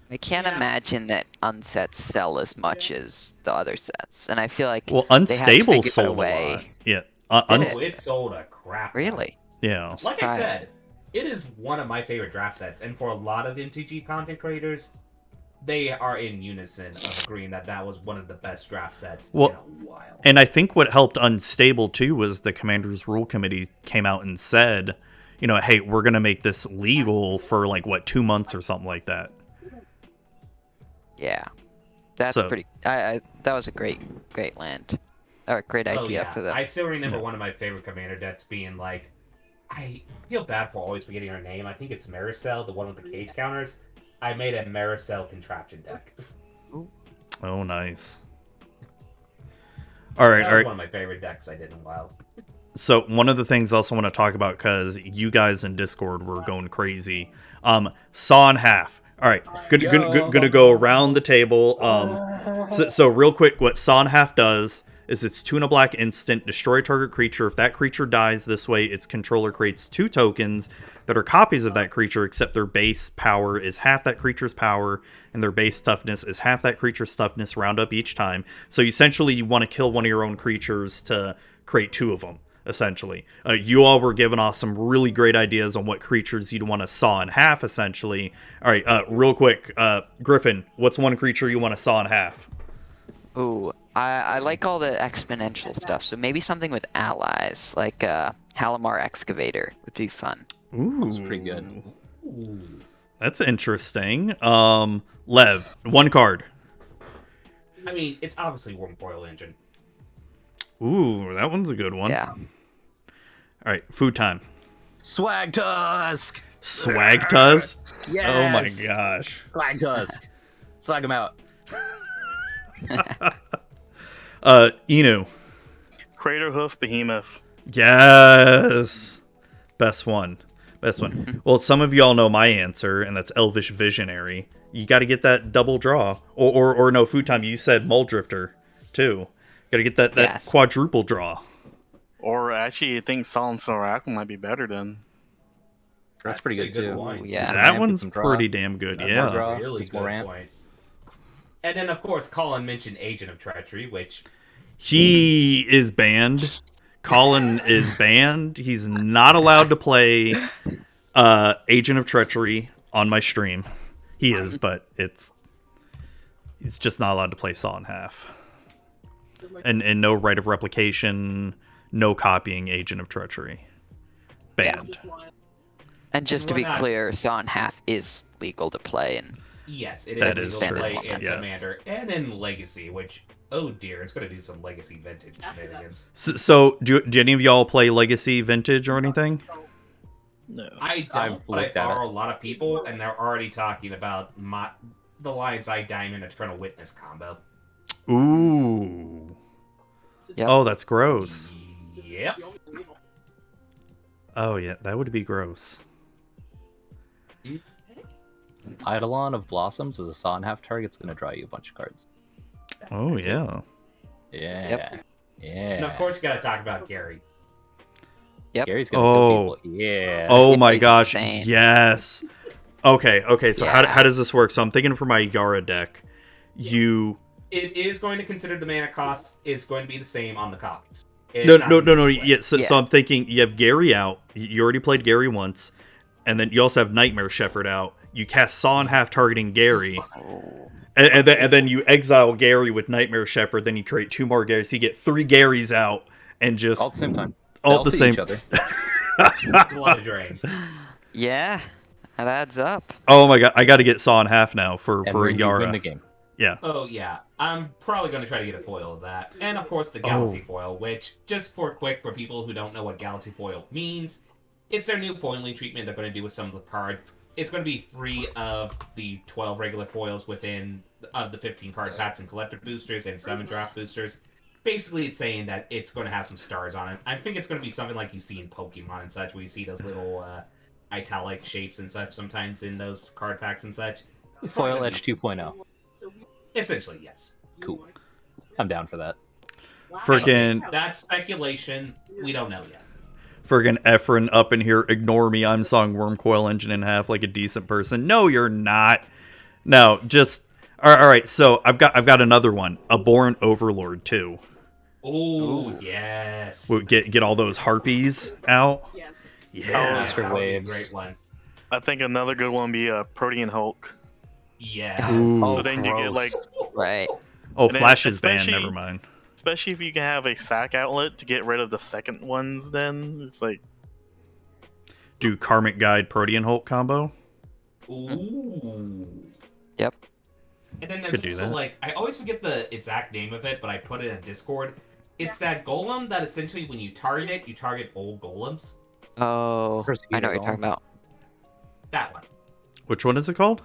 I can't imagine that unsets sell as much as the other sets, and I feel like Well, they had to Unstable figure sold a way. lot. Yeah. Did Oh, it sold a crap ton. Really? Yeah. Like I Surprised. said, it is one of my favorite draft sets, and for a lot of MTG content creators, they are in unison of agreeing that that was one of the best draft sets in a while. And I think what helped Unstable too was the Commander's Rule Committee came out and said, you know, hey, we're going to make this legal for like, 2 months or something like that. Yeah, that's So- pretty. That was a great land, or a great idea for them. I still remember one of my favorite commander decks being like, I feel bad for always forgetting her name. I think it's Maricel, the one with the cage counters. I made a Maricel contraption deck. Oh, nice. All right. That was one of my favorite decks I did in a while. So one of the things I also want to talk about, because you guys in Discord were going crazy. Saw in half. All right, gonna go around the table. So real quick, what Saw in half does is it's 2 and a black instant, destroy target creature. If that creature dies this way, its controller creates 2 tokens that are copies of that creature, except their base power is half that creature's power, and their base toughness is half that creature's toughness, round up each time. So essentially, you want to kill one of your own creatures to create 2 of them. Essentially, you all were giving off some really great ideas on what creatures you'd want to saw in half. Essentially, all right, real quick, Griffin, what's one creature you want to saw in half? Ooh, I like all the exponential stuff, so maybe something with allies, like Halimar Excavator would be fun. Ooh, That's pretty good. Ooh. That's interesting. Lev, 1 card. I mean, it's obviously Worm Coil Engine. Ooh, that one's a good one. Yeah. All right, food time. Swag Tusk! Swag Tusk. Yes! Oh my gosh. Swag Tusk! Swag him out. Inu. Crater Hoof Behemoth. Yes. Best one. Well, some of y'all know my answer, and that's Elvish Visionary. You got to get that double draw. Or no, food time. You said Muldrifter, too. Got to get that Yes. quadruple draw. Or actually, I think Solemn Oracle might be better than. That's pretty good a good too. point. Yeah. Some That ramp, one's some draw. pretty damn good, That's yeah. a draw, really it's more good ramp. point. And then, of course, Colin mentioned Agent of Treachery, which He is banned. Colin is banned. He's not allowed to play Agent of Treachery on my stream. He is, but it's just not allowed to play Saw in half. And no right of replication, no copying Agent of Treachery. Banned. And just to Why be not? clear, Saw in half is legal to play, and yes, it That is is legal to true. play in Yes. Commander and in Legacy, which, oh dear, it's going to do some Legacy Vintage shenanigans. So do any of y'all play Legacy Vintage or anything? No. I I've don't, but I looked at follow it. a lot of people, and they're already talking about the Lion's Eye Diamond Eternal Witness combo. Ooh. Yep. Oh, that's gross. Yep. Oh, yeah, that would be gross. Eidolon of Blossoms as a saw and half target's gonna draw you a bunch of cards. Oh, yeah. Yeah. Yep. Yeah. And of course, you got to talk about Gary. Yep. Gary's gonna Oh. kill people. Yeah. Oh my He's gosh, insane. yes. Okay, so Yeah. how does this work? So I'm thinking for my Yara deck, you... It is going to consider the mana cost is going to be the same on the copies. It's No, not no, a no, no. split. Yeah, so Yeah. I'm thinking you have Gary out. You already played Gary once, and then you also have Nightmare Shepherd out. You cast Saw in half targeting Gary, and then you exile Gary with Nightmare Shepherd. Then you create 2 more Garys. So you get 3 Garys out, and just All at the same time. all They'll at the see same. each other. It's a lot of drain. Yeah, that adds up. Oh my god, I got to get Saw in half now for And when you Yara. win the game. Yeah. Oh yeah, I'm probably going to try to get a foil of that, and of course the Galaxy foil, which just for people who don't know what Galaxy foil means, it's their new foiling treatment they're going to do with some of the cards. It's going to be 3 of the 12 regular foils within of the 15 card packs and collector boosters and 7 draft boosters. Basically, it's saying that it's going to have some stars on it. I think it's going to be something like you see in Pokemon and such, where you see those little italic shapes and such sometimes in those card packs and such. Foil Edge 2.0. Essentially, yes. Cool. I'm down for that. Freaking That's speculation. We don't know yet. friggin' Efren up in here, ignore me. I'm sawing Wormcoil Engine in half like a decent person. No, you're not. No, just all right. So I've got another one. A Born Overlord too. Oh yes. We'll get all those harpies out. Oh, Yeah. Yes, for that would be a waves. great one. I think another good one would be Protean Hulk. Yes. Ooh. So then you get like, Right. Oh, and then Flash is banned. especially- Never mind. especially if you can have a sack outlet to get rid of the second ones. Then it's like, Do Karmic Guide Protean Hulk combo. Ooh. Yep. And then Could there's do also that. like I always forget the exact name of it, but I put it in Discord. It's that golem that essentially when you target old golems. Oh, I know what you're talking about. That one. Which one is it called?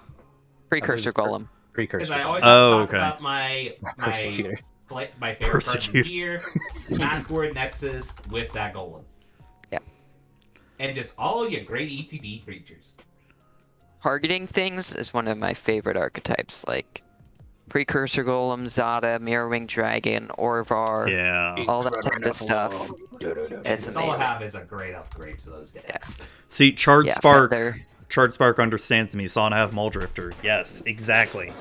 Precursor Golem. Because Precursor. I always Oh, talk okay. about my Persecutor. my favorite card Persecutor. from here, Maskwood Nexus with that golem. Yep. And just all of your great ETB creatures. Targeting things is one of my favorite archetypes, like Precursor Golem, Zada, Mirrorwing Dragon, Orvar, Yeah. all that type of stuff. It's all I amazing. have is a great upgrade to those decks. See, Charred Yeah, Spark. Feather. Charred Spark understands me. Saw and a half Muldrifter. Yes, exactly.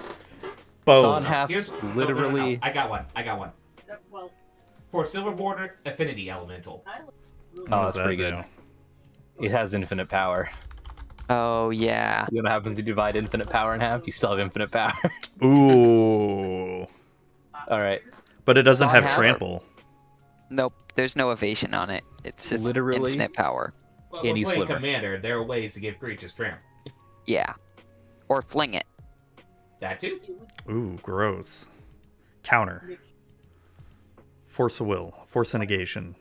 Saw Boom. and half Here's literally. I got one. For Silver Border Affinity Elemental. Oh, What that's does that pretty good. do? It has infinite power. Oh yeah. You know what happens to divide infinite power in half? You still have infinite power. Ooh. All right. But it doesn't Saw have and half. trample. Nope. There's no evasion on it. It's just Literally. infinite power. But Any we're playing sliver. Commander, there are ways to give creatures trample. Yeah. Or fling it. That too. Ooh, gross. Counter. Force of will. Force of negation.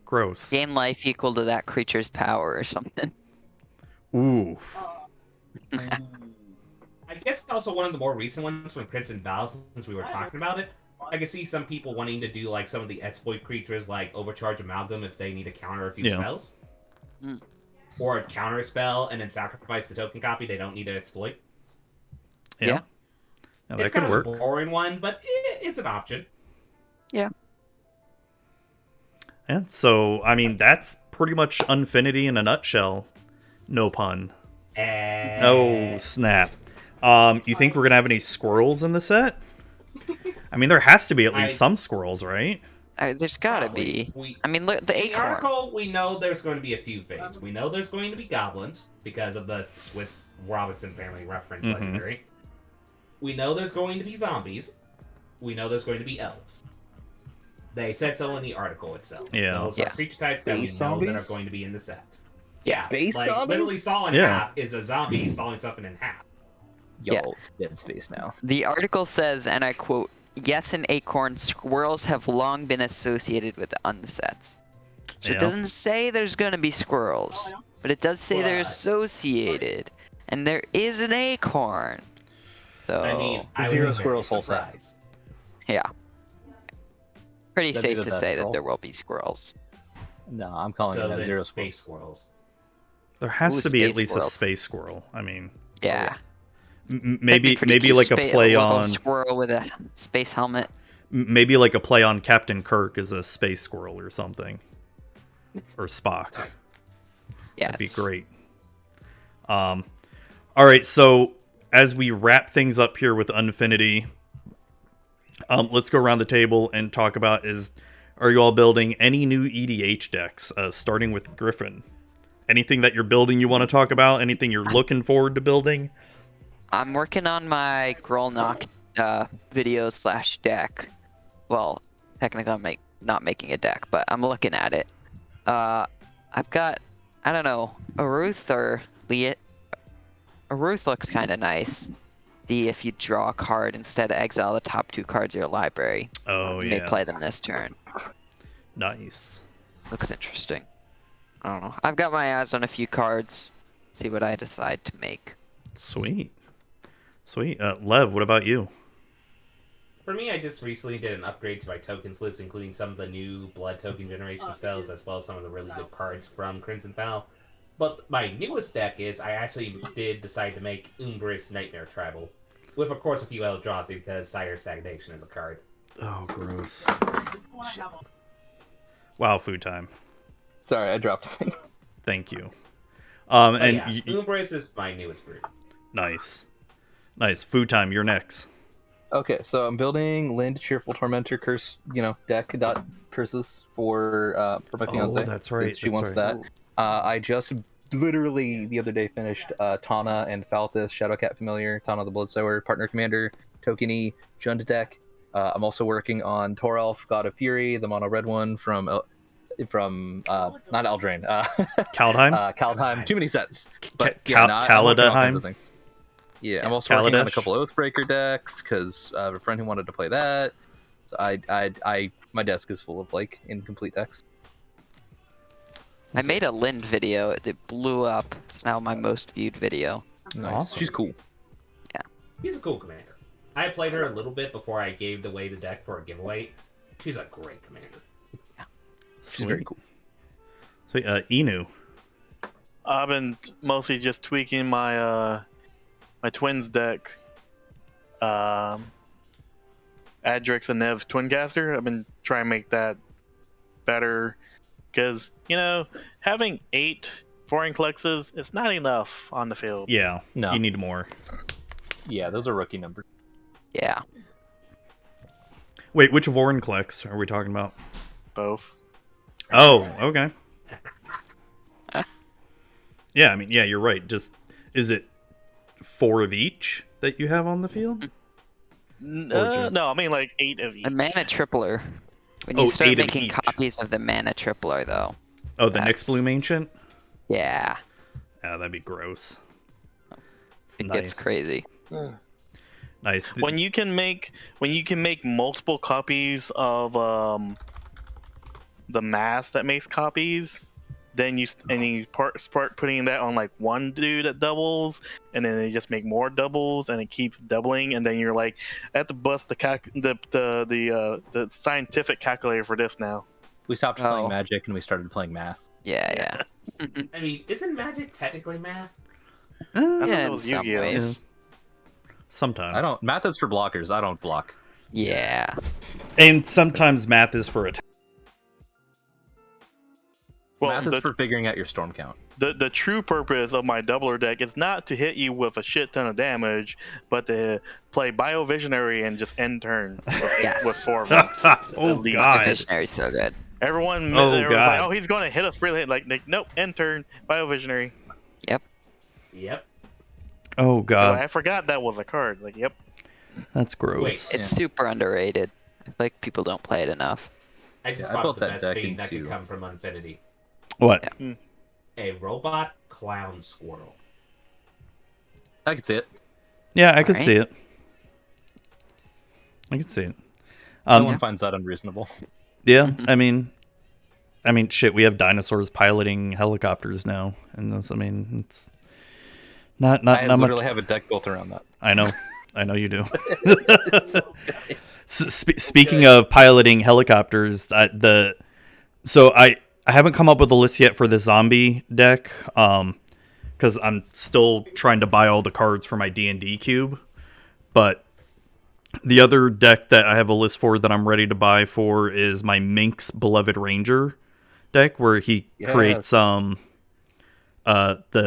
Gross. Gain life equal to that creature's power or something. Ooh. I guess it's also one of the more recent ones from Crimson Vow, since we were talking about it. I can see some people wanting to do like some of the exploit creatures like Overcharge Amalgam if they need to counter a few Yeah. spells. Mm. Or counter a spell and then sacrifice the token copy they don't need to exploit. Yeah. Yeah. Now, It's that could kind work. of a boring one, but it's an option. Yeah, so, I mean, that's pretty much Unfinity in a nutshell. No pun. And... Oh, snap. You think we're going to have any squirrels in the set? I mean, there has to be at least some squirrels, right? There's gotta be. I mean, look, the In the acorn. article, we know there's going to be a few things. We know there's going to be goblins because of the Swiss Robinson family reference Mhm. legendary. We know there's going to be zombies. We know there's going to be elves. They said so in the article itself. Yeah. Those Yeah. are creature types that we Space know that are zombies? going to be in the set. Yeah. Space Like, zombies? literally saw in Yeah. half is a zombie sawing something in half. Yo, Yeah. it's dead space now. The article says, and I quote, "Yes, in Acorn, squirrels have long been associated with the unsets." So Yeah. it doesn't say there's gonna be squirrels, but it does say they're But- associated, and there is an acorn. So I mean, I Zero would be squirrels very whole set. surprised. yeah, pretty That'd be safe the to best say that roll. there will be squirrels. No, I'm calling So it a then zero space squirrels. squirrels. There has Ooh, to be at space least a squirrels. space squirrel. I mean, Yeah, maybe That'd be pretty maybe cute. like a play little on squirrel with a space helmet. maybe like a play on Captain Kirk as a space squirrel or something, or Spock. Yeah, That'd be great. All right, so as we wrap things up here with Unfinity, let's go around the table and talk about are you all building any new EDH decks? Starting with Griffin. Anything that you're building you want to talk about? Anything you're looking forward to building? I'm working on my Grolnok video / deck. Well, technically I'm not making a deck, but I'm looking at it. I've got, I don't know, Aruth or Liet. Aruth looks kind of nice. If you draw a card, instead of exile the top 2 cards of your library. Oh, you yeah. may play them this turn. Nice. Looks interesting. I don't know. I've got my eyes on a few cards. See what I decide to make. Sweet. Lev, what about you? For me, I just recently did an upgrade to my tokens list, including some of the new blood token generation spells, as well as some of the really good cards from Crimson Vow. But my newest deck is I actually did decide to make Umbris Nightmare Tribal, with of course a few Eldrazi because Sire Stagnation is a card. Oh, gross. Wow, food time. Sorry, I dropped the thing. Thank you. But And yeah, Umbris is my newest breed. Nice. Food time. You're next. Okay, so I'm building Lind Cheerful Tormentor curse, deck dot curses for my fiance. Oh, that's right. 'cause she wants that. I just literally the other day finished Tana and Falthus, Shadowcat Familiar, Tana the Bloodsower, Partner Commander, Tokeny, Jund deck. I'm also working on Toralf, God of Fury, the mono red one from not Eldraine. Kaldheim? Kaldheim. Too many sets. But Kaladeheim? Yeah, I'm also working on a Kaladesh? couple Oathbreaker decks because I have a friend who wanted to play that. So my desk is full of incomplete decks. I made a Lind video. It blew up. It's now my most viewed video. Nice. Awesome. She's cool. She's a cool commander. I played her a little bit before I gave away the deck for a giveaway. She's a great commander. She's very cool. Sweet. Inu. I've been mostly just tweaking my my twins deck. Adrix and Nev Twincaster. I've been trying to make that better because having 8 foreign Klexes is not enough on the field. Yeah. No. You need more. Yeah, those are rookie numbers. Yeah. Wait, which Vorinclex are we talking about? Both. Oh, okay. Yeah, you're right. Just, is it 4 of each that you have on the field? No, I mean 8 of each. The mana tripler. When you start 8 of making each. copies of the mana tripler, though. Oh, the Nyx Bloom Ancient? Yeah. Yeah, that'd be gross. It's It nice. gets crazy. Nice. When you can make multiple copies of the mass that makes copies, then you start putting that on one dude that doubles, and then they just make more doubles, and it keeps doubling, and then you're I have to bust the scientific calculator for this now. We stopped playing Magic and we started playing Math. Yeah. I mean, isn't Magic technically math? I thought Yeah, it in was some Yu-Gi-Oh. ways. Sometimes. Math is for blockers. I don't block. Yeah. And sometimes math is for attack. Well, Math is for figuring out your storm count. the true purpose of my doubler deck is not to hit you with a shit ton of damage, but to play Biovisionary and just end turn with 4 of them. Oh, Elite. God. Visionary's so good. Everyone, Oh, God. oh, he's going to hit us really. Nope, end turn, Biovisionary. Yep. Oh, God. I forgot that was a card. Yep. That's gross. Wait. It's super underrated. I feel like people don't play it enough. I just I thought built the that best deck thing that could into- come from Unfinity. What? A robot clown squirrel. I can see it. Yeah, I could Alright. see it. I could see it. No one finds that unreasonable. Yeah, I mean, shit. We have dinosaurs piloting helicopters now, and that's, it's not I not literally much. have a deck built around that. I know you do. Speaking of piloting helicopters, so I haven't come up with a list yet for the zombie deck, because I'm still trying to buy all the cards for my D&D cube, but. The other deck that I have a list for that I'm ready to buy for is my Mink's Beloved Ranger deck, where he creates the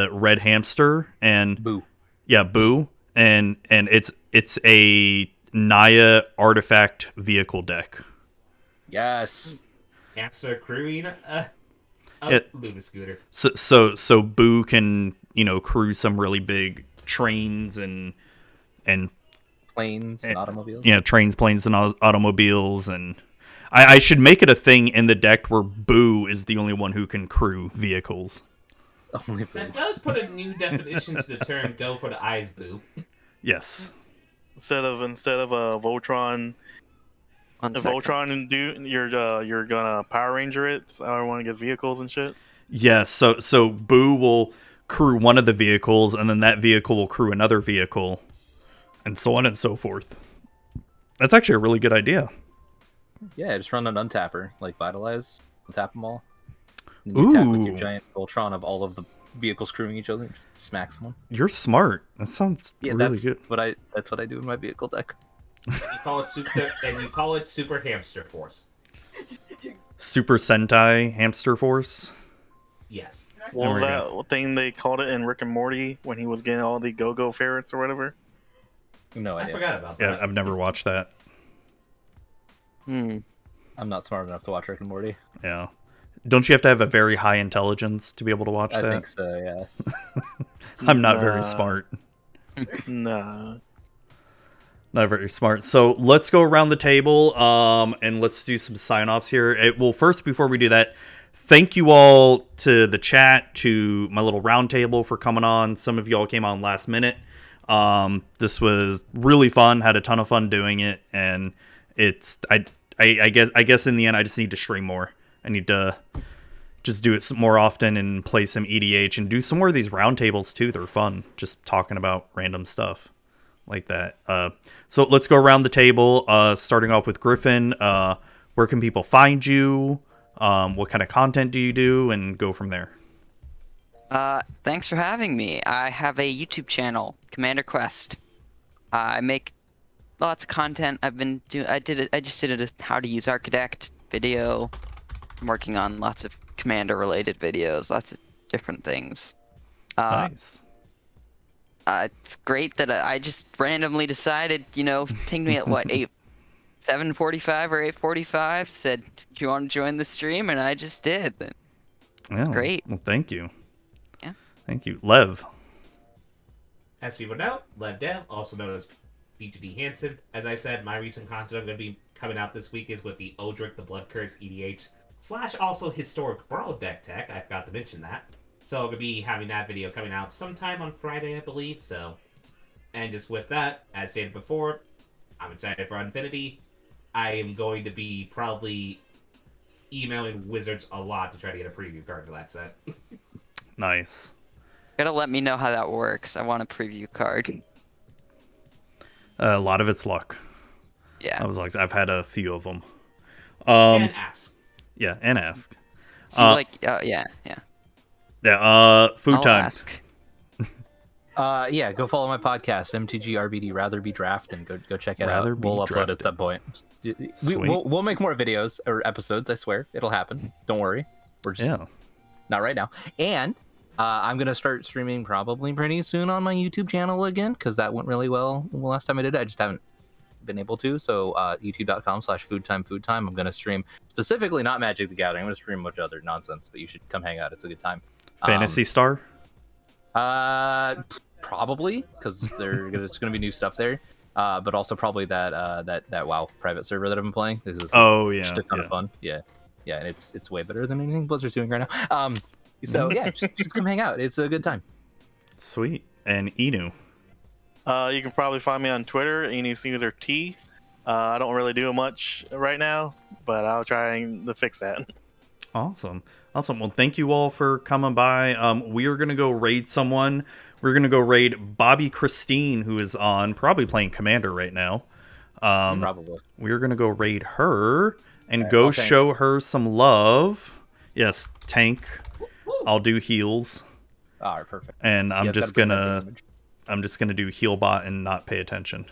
red hamster and Boo. yeah, Boo, and it's a Naya artifact vehicle deck. Yes. hamster crewing a Luna scooter. So Boo can, crew some really big trains and Planes and automobiles. yeah, trains, planes, and automobiles, and I should make it a thing in the deck where Boo is the only one who can crew vehicles. Only That Boo. does put a new definition to the term "go for the eyes, boo." Yes. Instead of Voltron, One if second. Voltron and you're gonna Power Ranger it. So I want to get vehicles and shit. Yes. So Boo will crew one of the vehicles, and then that vehicle will crew another vehicle, and so on and so forth. That's actually a really good idea. Yeah, just run an untapper, like Vitalize, untap them all. And you tap with your Ooh. giant Voltron of all of the vehicles crewing each other, and just smack someone. You're smart. That sounds Yeah, really that's good. that's what I do in my vehicle deck. You call it Super Hamster Force. Super Sentai Hamster Force. Yes. What was There we that thing they called it in Rick and Morty when he was getting all the go-go ferrets or whatever? No I idea. forgot about Yeah, that. I've never watched that. Hmm. I'm not smart enough to watch Rick and Morty. Yeah. Don't you have to have a very high intelligence to be able to watch I that? think so. Yeah. I'm not very Nah. smart. Nah. Not very smart. So let's go around the table and let's do some sign-offs here. Well, first, before we do that, thank you all to the chat, to my little round table for coming on. Some of y'all came on last minute. This was really fun. Had a ton of fun doing it, and I guess in the end I just need to stream more. I need to just do it more often and play some EDH and do some more of these round tables too. They're fun, just talking about random stuff like that. So let's go around the table, starting off with Griffin. Where can people find you? What kind of content do you do? And go from there. Thanks for having me. I have a YouTube channel, Commander Quest. I make lots of content. I just did a how to use Architect video. I'm working on lots of Commander related videos, lots of different things. Nice. It's great that I just randomly decided, pinged me at what, 7:45 or 8:45, said, "Do you want to join the stream?" And I just did. Yeah. Great. Well, thank you. Yeah. Thank you, Lev. As people know, Lev Dev, also known as PGD Hansen. As I said, my recent content I'm going to be coming out this week is with the Odric the Blood Curse EDH / also Historic Brawl deck tech. I forgot to mention that. So I'm going to be having that video coming out sometime on Friday, I believe. So, and just with that, as stated before, I'm excited for Unfinity. I am going to be probably emailing Wizards a lot to try to get a preview card for that set. Nice. Gotta let me know how that works. I want a preview card. A lot of it's luck. Yeah. I've had a few of them. And ask. Yeah, and ask. So Yeah. Food I'll time. ask. Yeah, go follow my podcast, mtgrbd Rather Be Drafting. Go check it Rather out. Be We'll upload Drafting. at some point. Sweet. We'll make more videos or episodes. I swear it'll happen. Don't worry. We're just Yeah. not right now. And I'm gonna start streaming probably pretty soon on my YouTube channel again because that went really well the last time I did it. I just haven't been able to. So youtube.com/foodtime. I'm gonna stream specifically not Magic the Gathering. I'm gonna stream a bunch of other nonsense, but you should come hang out. It's a good time. Fantasy Star. Probably because it's gonna be new stuff there. But also probably that WoW private server that I've been playing. This is Oh yeah. just a ton of fun. Yeah, and it's way better than anything Blizzard's doing right now. So yeah, just come hang out. It's a good time. Sweet. And Inu. You can probably find me on Twitter, EnuCaesarT. I don't really do much right now, but I'll try to fix that. Awesome. Well, thank you all for coming by. We are gonna go raid someone. We're gonna go raid Bobby Christine, who is on probably playing Commander right now. Probably. We're gonna go raid her and Alright, go well, thanks. show her some love. Yes, tank. I'll do heals, All right, perfect. and I'm You guys just gotta bring that gonna damage. do heal bot and not pay attention.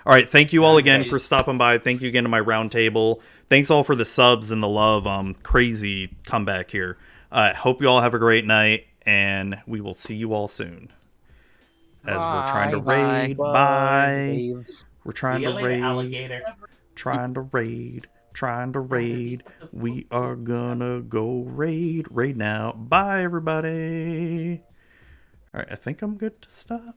All right, thank you all again Okay. for stopping by. Thank you again to my round table. Thanks all for the subs and the love. Crazy comeback here. Hope you all have a great night, and we will see you all soon. As we're trying to Bye. raid. Bye. Waves. We're trying See you to later, raid. alligator. Trying to raid. trying to raid. We are gonna go raid now. Bye, everybody. All right, I think I'm good to stop.